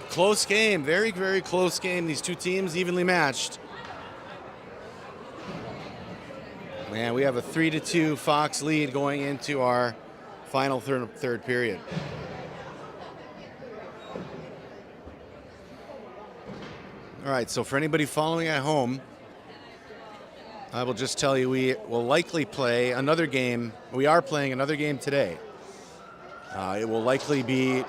Close game. Very, very close game. These two teams evenly matched. Man, we have a 3-2 Fox lead going into our final third period. All right, so for anybody following at home, I will just tell you we will likely play another game. We are playing another game today. It will likely be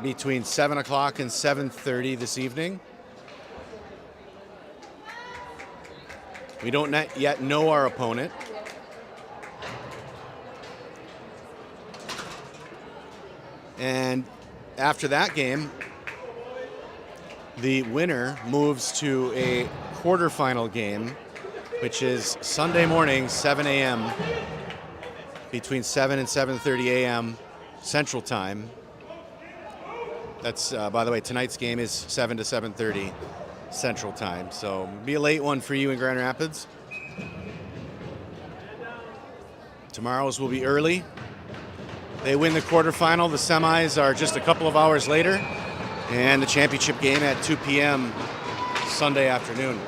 between 7 o'clock and 7:30 this evening. We don't yet know our opponent. And after that game, the winner moves to a quarterfinal game, which is Sunday morning, 7 a.m., between 7 and 7:30 a.m. Central Time. That's, by the way, tonight's game is 7 to 7:30 Central Time. So it'll be a late one for you in Grand Rapids. Tomorrow's will be early. They win the quarterfinal. The semis are just a couple of hours later. And the championship game at 2 p.m. Sunday afternoon.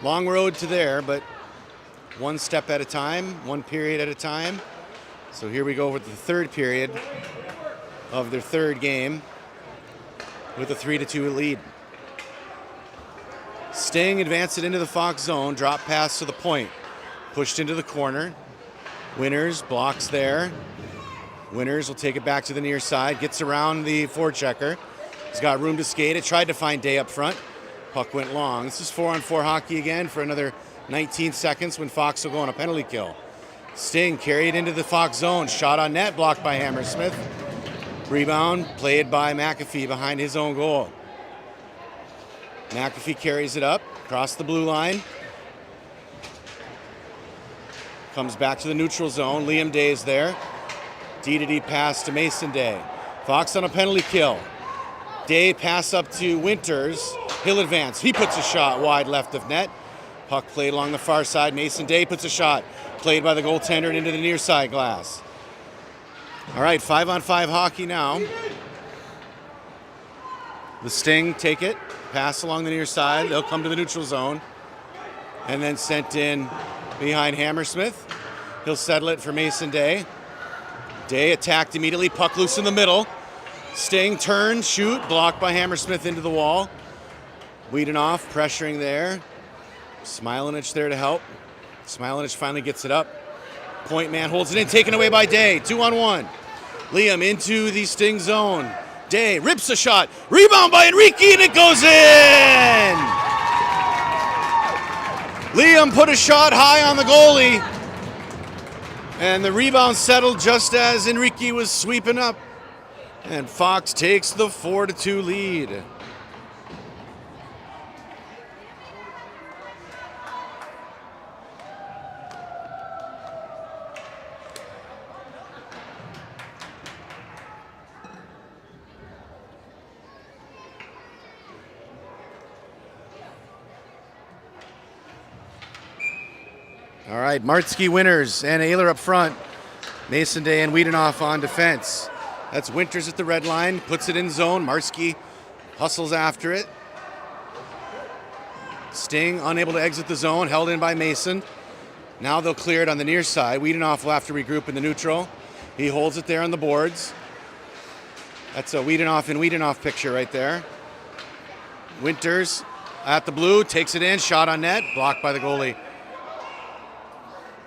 Long road to there, but one step at a time, one period at a time. So here we go with the third period of their third game with a 3-2 lead. Sting advanced it into the Fox zone, drop pass to the point. Pushed into the corner. Winters blocks there. Winters will take it back to the near side, gets around the forechecker. He's got room to skate. It tried to find Day up front. Puck went long. This is 4-on-4 hockey again for another 19 seconds when Fox will go on a penalty kill. Sting carried into the Fox zone. Shot on net, blocked by Hammersmith. Rebound played by McAfee behind his own goal. McAfee carries it up across the blue line. Comes back to the neutral zone. Liam Day is there. D-to-D pass to Mason Day. Fox on a penalty kill. Day pass up to Winters. He'll advance. He puts a shot wide left of net. Puck played along the far side. Mason Day puts a shot. Played by the goaltender and into the near side glass. All right, 5-on-5 hockey now. The Sting take it. Pass along the near side. They'll come to the neutral zone. And then sent in behind Hammersmith. He'll settle it for Mason Day. Day attacked immediately. Puck loose in the middle. Sting turn, shoot, blocked by Hammersmith into the wall. Wiedenoff pressuring there. Smilanich there to help. Smilanich finally gets it up. Point man holds it in, taken away by Day. 2-on-1. Liam into the Sting zone. Day rips a shot. Rebound by Enrique, and it goes in! Liam put a shot high on the goalie. And the rebound settled just as Enrique was sweeping up. And Fox takes the 4-2 lead. All right, Martsky Winters and Ayler up front. Mason Day and Wiedenoff on defense. That's Winters at the red line, puts it in zone. Martsky hustles after it. Sting unable to exit the zone, held in by Mason. Now they'll clear it on the near side. Wiedenoff will have to regroup in the neutral. He holds it there on the boards. That's a Wiedenoff and Wiedenoff picture right there. Winters at the blue, takes it in, shot on net, blocked by the goalie.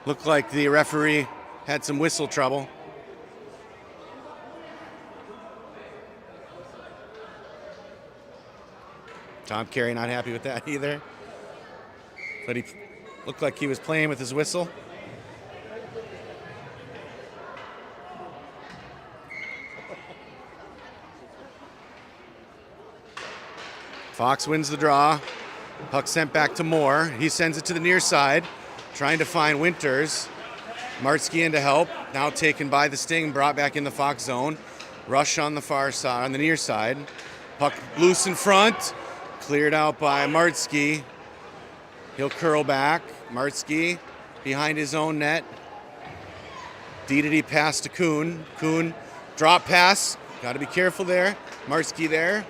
Looked like the referee had some whistle trouble. Tom Carey not happy with that either. But he looked like he was playing with his whistle. Fox wins the draw. Puck sent back to Moore. He sends it to the near side, trying to find Winters. Martsky in to help. Now taken by the Sting, brought back in the Fox zone. Rush on the far side, on the near side. Puck loose in front. Cleared out by Martsky. He'll curl back. Martsky behind his own net. D pass to Kuhn. Kuhn drop pass. Got to be careful there. Martsky there.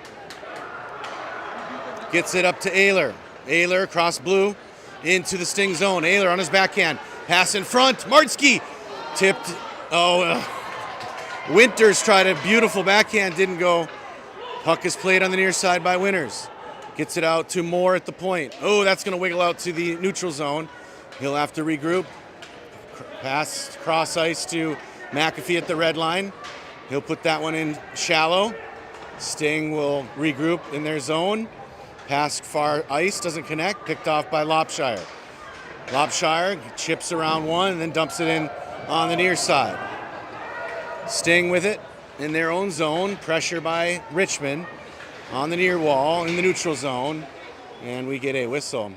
Gets it up to Ayler. Ayler across blue into the Sting zone. Ayler on his backhand. Pass in front. Martsky tipped. Winters tried a beautiful backhand. Didn't go. Puck is played on the near side by Winters. Gets it out to Moore at the point. Oh, that's going to wiggle out to the neutral zone. He'll have to regroup. Pass cross ice to McAfee at the red line. He'll put that one in shallow. Sting will regroup in their zone. Pass far ice, doesn't connect. Picked off by Lopshire. Lopshire chips around one and then dumps it in on the near side. Sting with it in their own zone. Pressure by Richmond on the near wall in the neutral zone. And we get a whistle.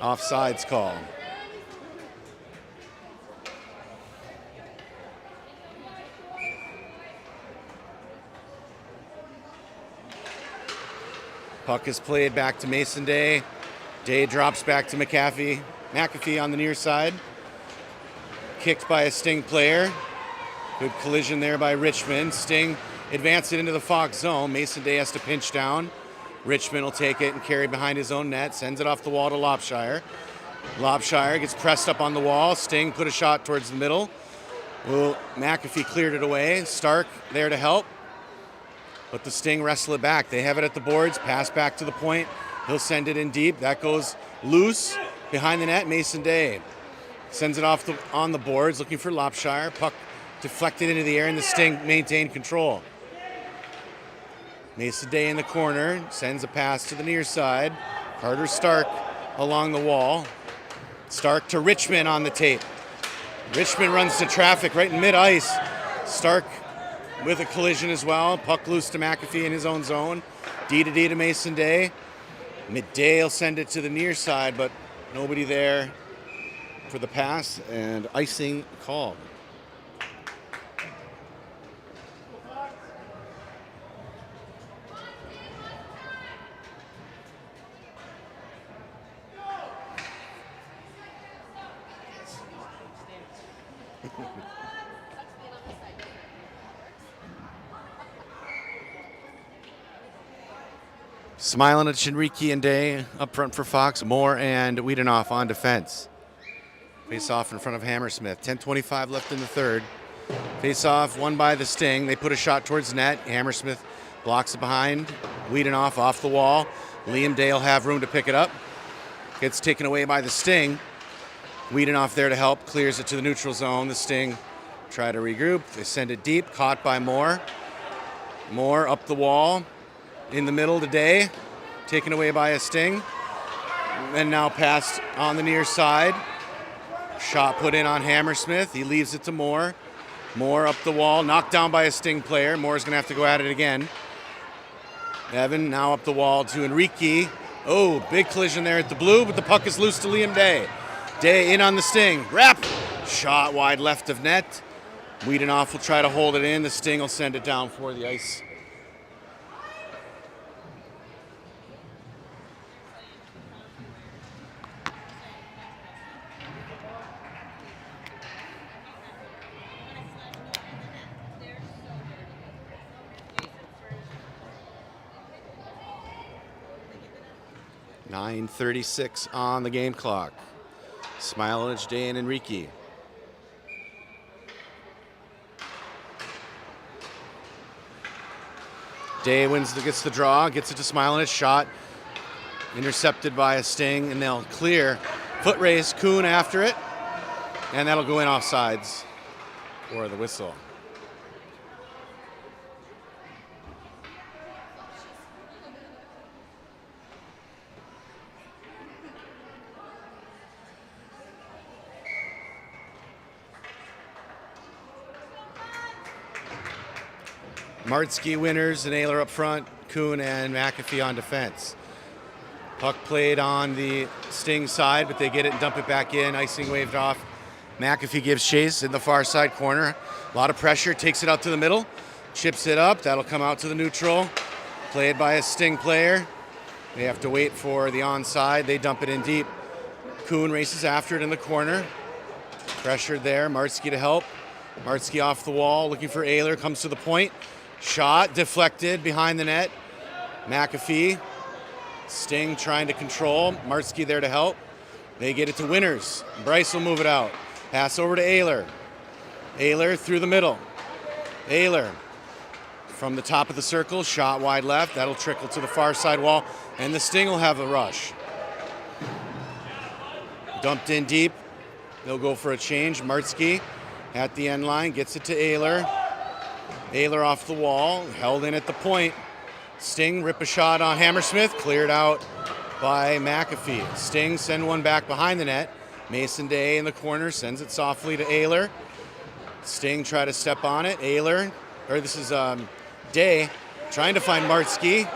Offsides call. Puck is played back to Mason Day. Day drops back to McAfee. McAfee on the near side. Kicked by a Sting player. Good collision there by Richmond. Sting advanced it into the Fox zone. Mason Day has to pinch down. Richmond will take it and carry behind his own net. Sends it off the wall to Lopshire. Lopshire gets pressed up on the wall. Sting put a shot towards the middle. Well, McAfee cleared it away. Stark there to help. But the Sting wrestle it back. They have it at the boards. Pass back to the point. He'll send it in deep. That goes loose behind the net. Mason Day sends it off on the boards, looking for Lopshire. Puck deflected into the air, and the Sting maintained control. Mason Day in the corner sends a pass to the near side. Carter Stark along the wall. Stark to Richmond on the tape. Richmond runs to traffic right in mid-ice. Stark with a collision as well. Puck loose to McAfee in his own zone. D to Mason Day. Midday will send it to the near side, but nobody there for the pass, and icing called. Smiling at Enrique and Day up front for Fox. Moore and Wiedenoff on defense. Face off in front of Hammersmith. 10:25 left in the third. Face off won by the Sting. They put a shot towards net. Hammersmith blocks it behind. Wiedenoff off the wall. Liam Day will have room to pick it up. Gets taken away by the Sting. Wiedenoff there to help. Clears it to the neutral zone. The Sting try to regroup. They send it deep. Caught by Moore. Moore up the wall. In the middle today, taken away by a Sting. And now passed on the near side. Shot put in on Hammersmith. He leaves it to Moore. Moore up the wall, knocked down by a Sting player. Moore's going to have to go at it again. Evan now up the wall to Enrique. Oh, big collision there at the blue, but the puck is loose to Liam Day. Day in on the Sting. Wrap! Shot wide left of net. Wiedenoff will try to hold it in. The Sting will send it down for the ice. .36 on the game clock. Smileage, Day, and Enrique. Day gets the draw, gets it to Smileage. Shot intercepted by a Sting, and they'll clear. Foot race, Kuhn after it, and that'll go in offsides for the whistle. Martsky winners, and Ayler up front, Kuhn and McAfee on defense. Puck played on the Sting side, but they get it and dump it back in. Icing waved off. McAfee gives chase in the far side corner. A lot of pressure, takes it out to the middle, chips it up. That'll come out to the neutral. Played by a Sting player. They have to wait for the onside. They dump it in deep. Kuhn races after it in the corner. Pressured there, Martsky to help. Martsky off the wall, looking for Ayler, comes to the point. Shot deflected behind the net. McAfee. Sting trying to control. Martsky there to help. They get it to Winners. Bryce will move it out. Pass over to Ayler. Ayler through the middle. Ayler from the top of the circle. Shot wide left. That'll trickle to the far side wall. And the Sting will have a rush. Dumped in deep. They'll go for a change. Martsky at the end line. Gets it to Ayler. Ayler off the wall, held in at the point. Sting rip a shot on Hammersmith, cleared out by McAfee. Sting send one back behind the net. Mason Day in the corner sends it softly to Ayler. Sting try to step on it. This is Day trying to find Martsky.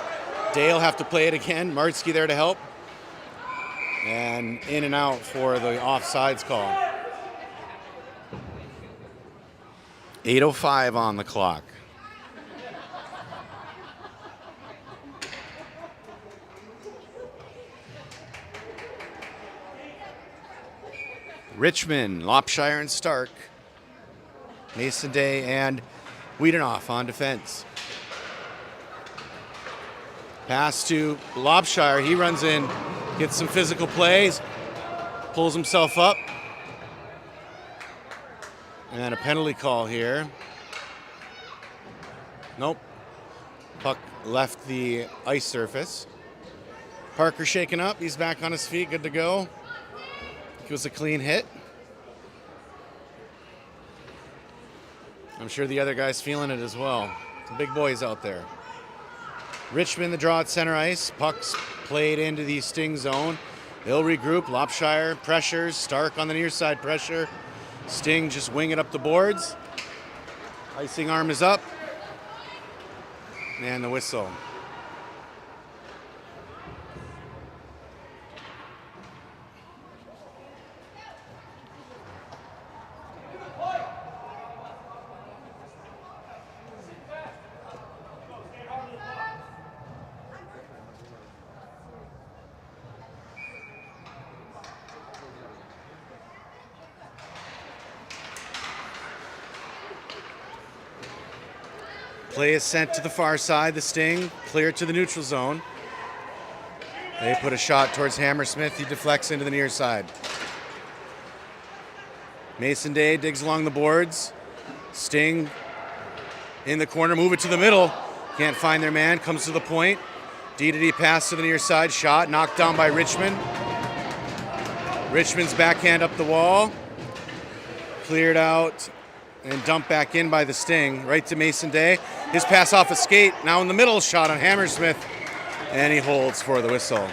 Day will have to play it again. Martsky there to help. And in and out for the offsides call. 8:05 on the clock. Richmond, Lopshire, and Stark. Mason Day and Wiedenoff on defense. Pass to Lopshire. He runs in, gets some physical plays, pulls himself up. And a penalty call here. Nope. Puck left the ice surface. Parker shaken up. He's back on his feet, good to go. It was a clean hit. I'm sure the other guy's feeling it as well. Some big boys out there. Richmond the draw at center ice. Puck's played into the Sting zone. They'll regroup. Lopshire pressures. Stark on the near side pressure. Sting just wing it up the boards. Icing arm is up. And the whistle. Play is sent to the far side. The Sting clear to the neutral zone. They put a shot towards Hammersmith. He deflects into the near side. Mason Day digs along the boards. Sting in the corner. Move it to the middle. Can't find their man. Comes to the point. D-to-D pass to the near side. Shot knocked down by Richmond. Richmond's backhand up the wall. Cleared out and dumped back in by the Sting. Right to Mason Day. His pass off a skate. Now in the middle. Shot on Hammersmith. And he holds for the whistle.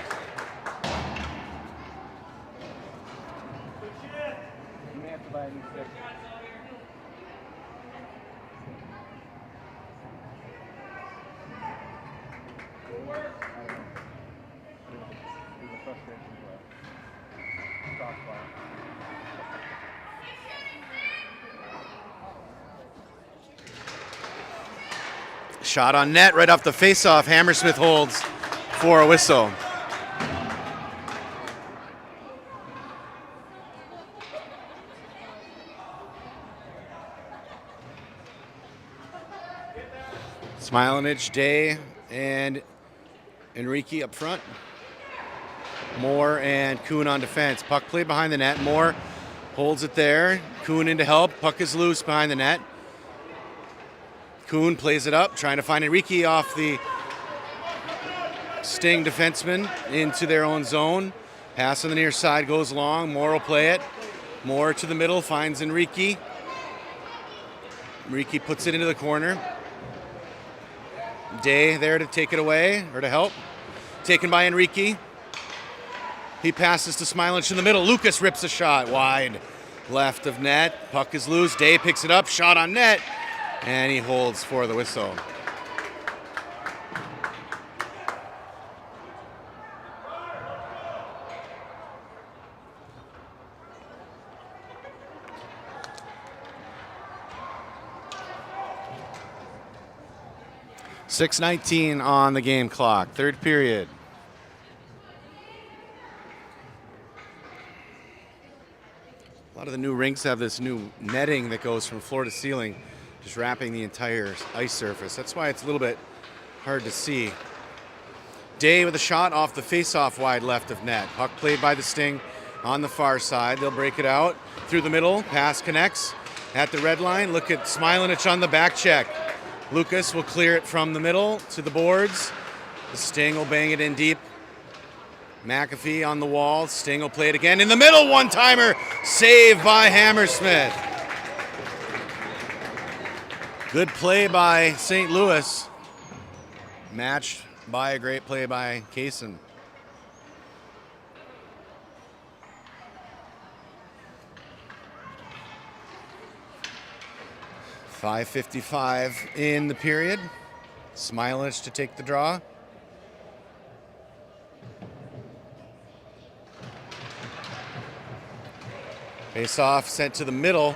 Shot on net right off the faceoff. Hammersmith holds for a whistle. Smilanich, Day, and Enrique up front. Moore and Kuhn on defense. Puck played behind the net. Moore holds it there. Kuhn in to help. Puck is loose behind the net. Kuhn plays it up, trying to find Enrique off the Sting defenseman into their own zone. Pass on the near side goes long. Moore will play it. Moore to the middle, finds Enrique. Enrique puts it into the corner. Day there to take it away, or to help. Taken by Enrique. He passes to Smilanich in the middle. Lucas rips a shot wide left of net. Puck is loose. Day picks it up. Shot on net. And he holds for the whistle. .6:19 on the game clock. Third period. A lot of the new rinks have this new netting that goes from floor to ceiling, just wrapping the entire ice surface. That's why it's a little bit hard to see. Day with a shot off the face-off wide left of net. Puck played by the Sting on the far side. They'll break it out through the middle. Pass connects at the red line. Look at Smilanich on the back check. Lucas will clear it from the middle to the boards. The Sting will bang it in deep. McAfee on the wall. Sting will play it again in the middle. One-timer saved by Hammersmith. Good play by St. Louis. Matched by a great play by Kaysen. .5:55 in the period. Smilanich to take the draw. Face off, sent to the middle.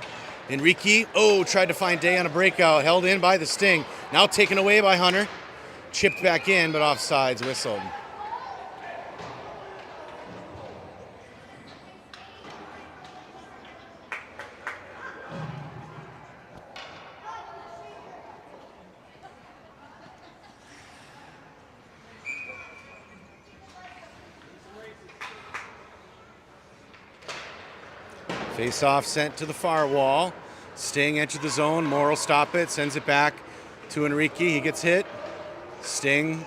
Enrique, tried to find Day on a breakout, held in by the Sting. Now taken away by Hunter. Chipped back in, but offsides whistled. Face off sent to the far wall. Sting entered the zone. Moore will stop it, sends it back to Enrique. He gets hit. Sting,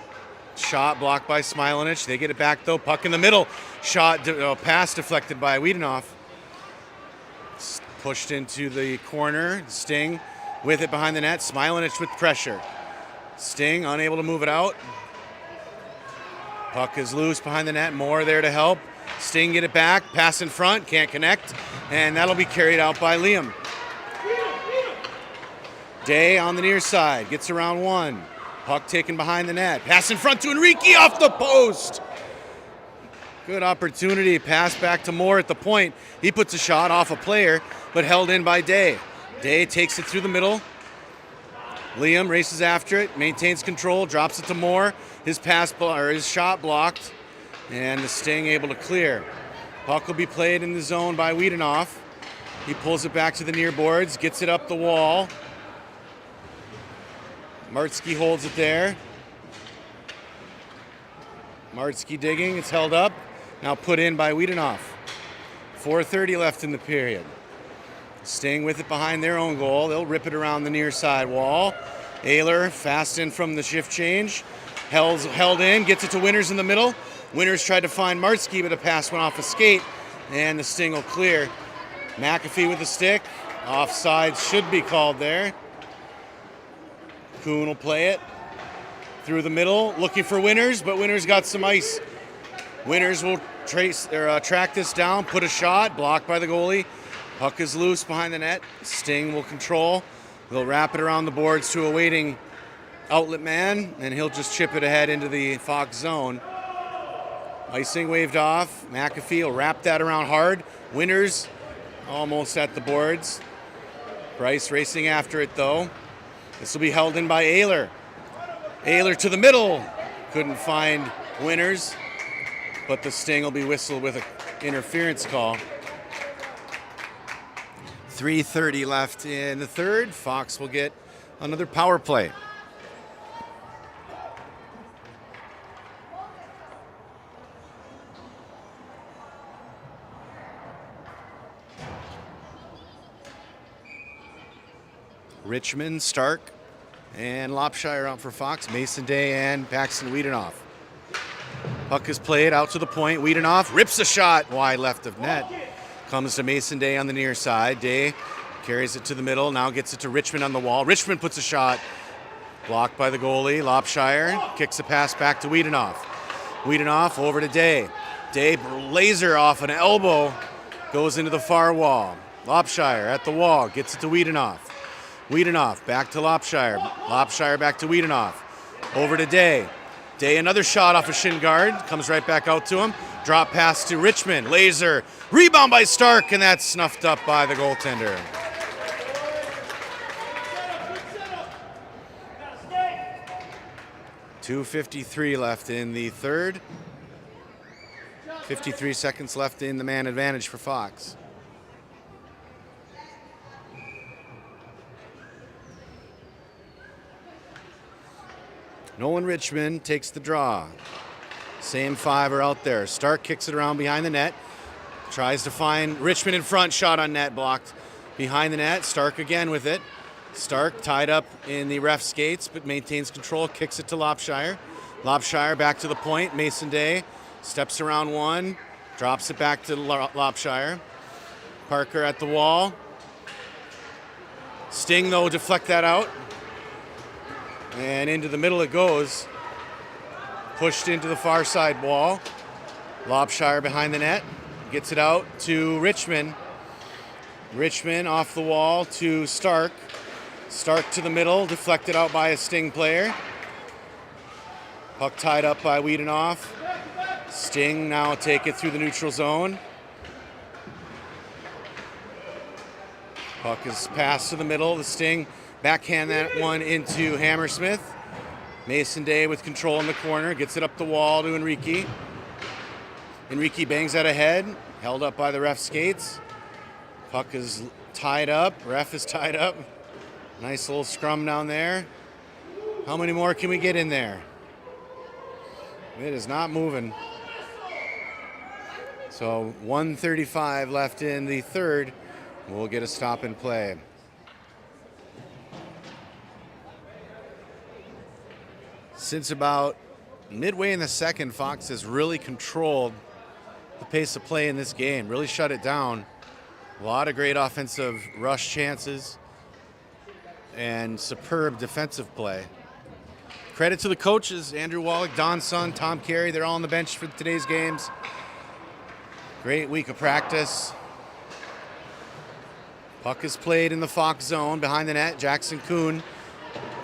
shot blocked by Smilanich. They get it back though. Puck in the middle. Shot, pass deflected by Wiedenhoff. Pushed into the corner. Sting with it behind the net. Smilanich with pressure. Sting unable to move it out. Puck is loose behind the net. Moore there to help. Sting get it back. Pass in front. Can't connect. And that'll be carried out by Liam. Day on the near side. Gets around one. Puck taken behind the net. Pass in front to Enrique off the post. Good opportunity. Pass back to Moore at the point. He puts a shot off a player, but held in by Day. Day takes it through the middle. Liam races after it, maintains control, drops it to Moore. His shot blocked, and the Sting able to clear. Puck will be played in the zone by Wiedenhoff. He pulls it back to the near boards, gets it up the wall. Martsky holds it there. Martsky digging, it's held up. Now put in by Wiedenhoff. 4:30 left in the period. Sting with it behind their own goal. They'll rip it around the near side wall. Ayler fast in from the shift change. Held in, gets it to Winters in the middle. Winters tried to find Martsky, but a pass went off a skate, and the Sting will clear. McAfee with the stick. Offside should be called there. Kuhn will play it through the middle, looking for Winters, but Winters got some ice. Winters will track this down, put a shot, blocked by the goalie. Puck is loose behind the net. Sting will control. They'll wrap it around the boards to a waiting outlet man, and he'll just chip it ahead into the Fox zone. Icing waved off. McAfee will wrap that around hard. Winters almost at the boards. Bryce racing after it, though. This will be held in by Ayler. Ayler to the middle. Couldn't find Winters, but the Sting will be whistled with an interference call. 3:30 left in the third. Fox will get another power play. Richmond, Stark, and Lopshire out for Fox. Mason Day and Paxton Wiedenoff. Puck is played out to the point. Wiedenoff rips a shot wide left of net. Comes to Mason Day on the near side. Day carries it to the middle. Now gets it to Richmond on the wall. Richmond puts a shot. Blocked by the goalie. Lopshire kicks a pass back to Wiedenoff. Wiedenoff over to Day. Day laser off an elbow. Goes into the far wall. Lopshire at the wall. Gets it to Wiedenoff. Wiedenoff back to Lopshire. Lopshire back to Wiedenoff. Over to Day. Day another shot off a shin guard. Comes right back out to him. Drop pass to Richmond. Laser. Rebound by Stark, and that's snuffed up by the goaltender. .253 left in the third. 53 seconds left in the man advantage for Fox. Nolan Richmond takes the draw. Same five are out there. Stark kicks it around behind the net. Tries to find Richmond in front. Shot on net, blocked behind the net. Stark again with it. Stark tied up in the ref skates, but maintains control. Kicks it to Lopshire. Lopshire back to the point. Mason Day steps around one. Drops it back to Lopshire. Parker at the wall. Sting, though, deflect that out. And into the middle it goes. Pushed into the far side wall. Lopshire behind the net. Gets it out to Richmond. Richmond off the wall to Stark. Stark to the middle. Deflected out by a Sting player. Puck tied up by Wiedenoff. Sting now take it through the neutral zone. Puck is passed to the middle. The Sting backhand that one into Hammersmith. Mason Day with control in the corner. Gets it up the wall to Enrique. Enrique bangs that ahead. Held up by the ref skates. Puck is tied up. Ref is tied up. Nice little scrum down there. How many more can we get in there? It is not moving. So 1:35 left in the third. We'll get a stop and play. Since about midway in the second, Fox has really controlled the pace of play in this game, really shut it down. A lot of great offensive rush chances and superb defensive play. Credit to the coaches, Andrew Wallach, Don Sun, Tom Carey. They're all on the bench for today's games. Great week of practice. Puck is played in the Fox zone behind the net. Jackson Kuhn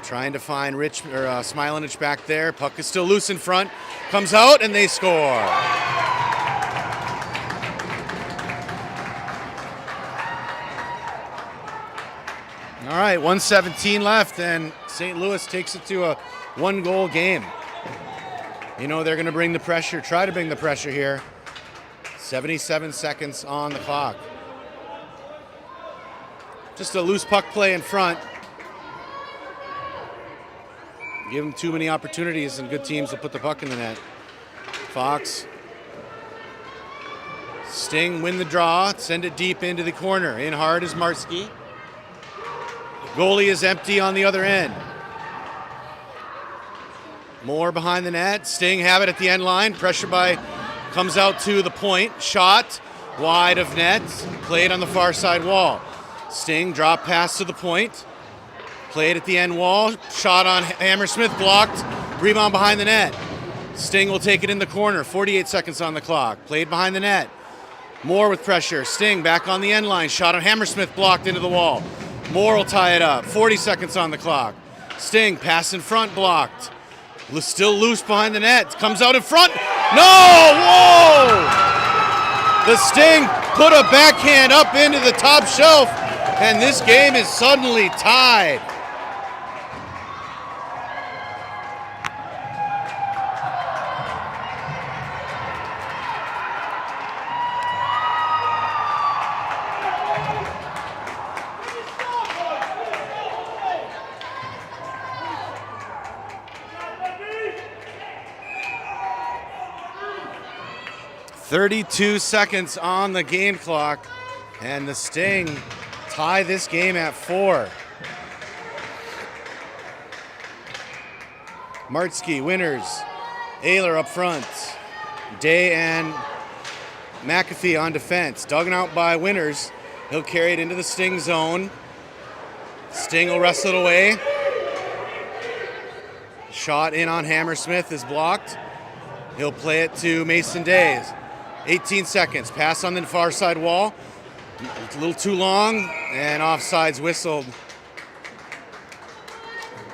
trying to find Smilanich back there. Puck is still loose in front. Comes out and they score. All right, 1:17 left, and St. Louis takes it to a one-goal game. You know they're going to bring the pressure, try to bring the pressure here. 77 seconds on the clock. Just a loose puck play in front. Give them too many opportunities, and good teams will put the puck in the net. Fox. Sting win the draw, send it deep into the corner. In hard is Marsky. Goalie is empty on the other end. Moore behind the net. Sting have it at the end line. Pressure by, comes out to the point. Shot wide of net. Played on the far side wall. Sting drop pass to the point. Played at the end wall. Shot on Hammersmith. Blocked. Rebound behind the net. Sting will take it in the corner. 48 seconds on the clock. Played behind the net. Moore with pressure. Sting back on the end line. Shot on Hammersmith, blocked into the wall. Moore will tie it up. 40 seconds on the clock. Sting, pass in front, blocked. Still loose behind the net. Comes out in front. No! Whoa! The Sting put a backhand up into the top shelf, and this game is suddenly tied. .32 seconds on the game clock, and the Sting tie this game at 4. Martsky, Winners, Ayler up front. Day and McAfee on defense. Dug out by Winners. He'll carry it into the Sting zone. Sting will wrestle it away. Shot in on Hammersmith is blocked. He'll play it to Mason Day. 18 seconds. Pass on the far side wall. It's a little too long, and offsides whistled.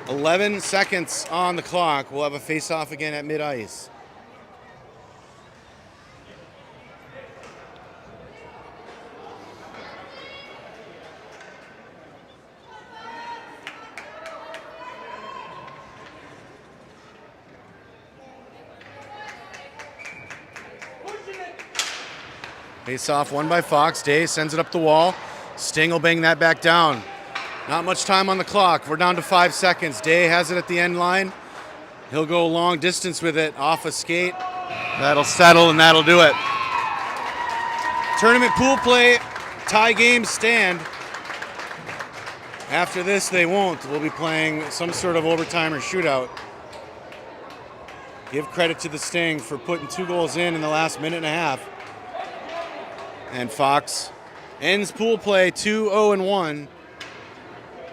11 seconds on the clock. We'll have a face-off again at mid-ice. Face off won by Fox. Day sends it up the wall. Sting will bang that back down. Not much time on the clock. We're down to 5 seconds. Day has it at the end line. He'll go long distance with it off a skate. That'll settle and that'll do it. Tournament pool play, tie games stand. After this, they won't. We'll be playing some sort of overtime or shootout. Give credit to the Sting for putting 2 goals in the last minute and a half. And Fox ends pool play 2-0-1.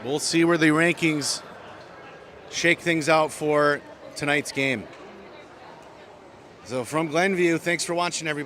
We'll see where the rankings shake things out for tonight's game. So from Glenview, thanks for watching, everybody.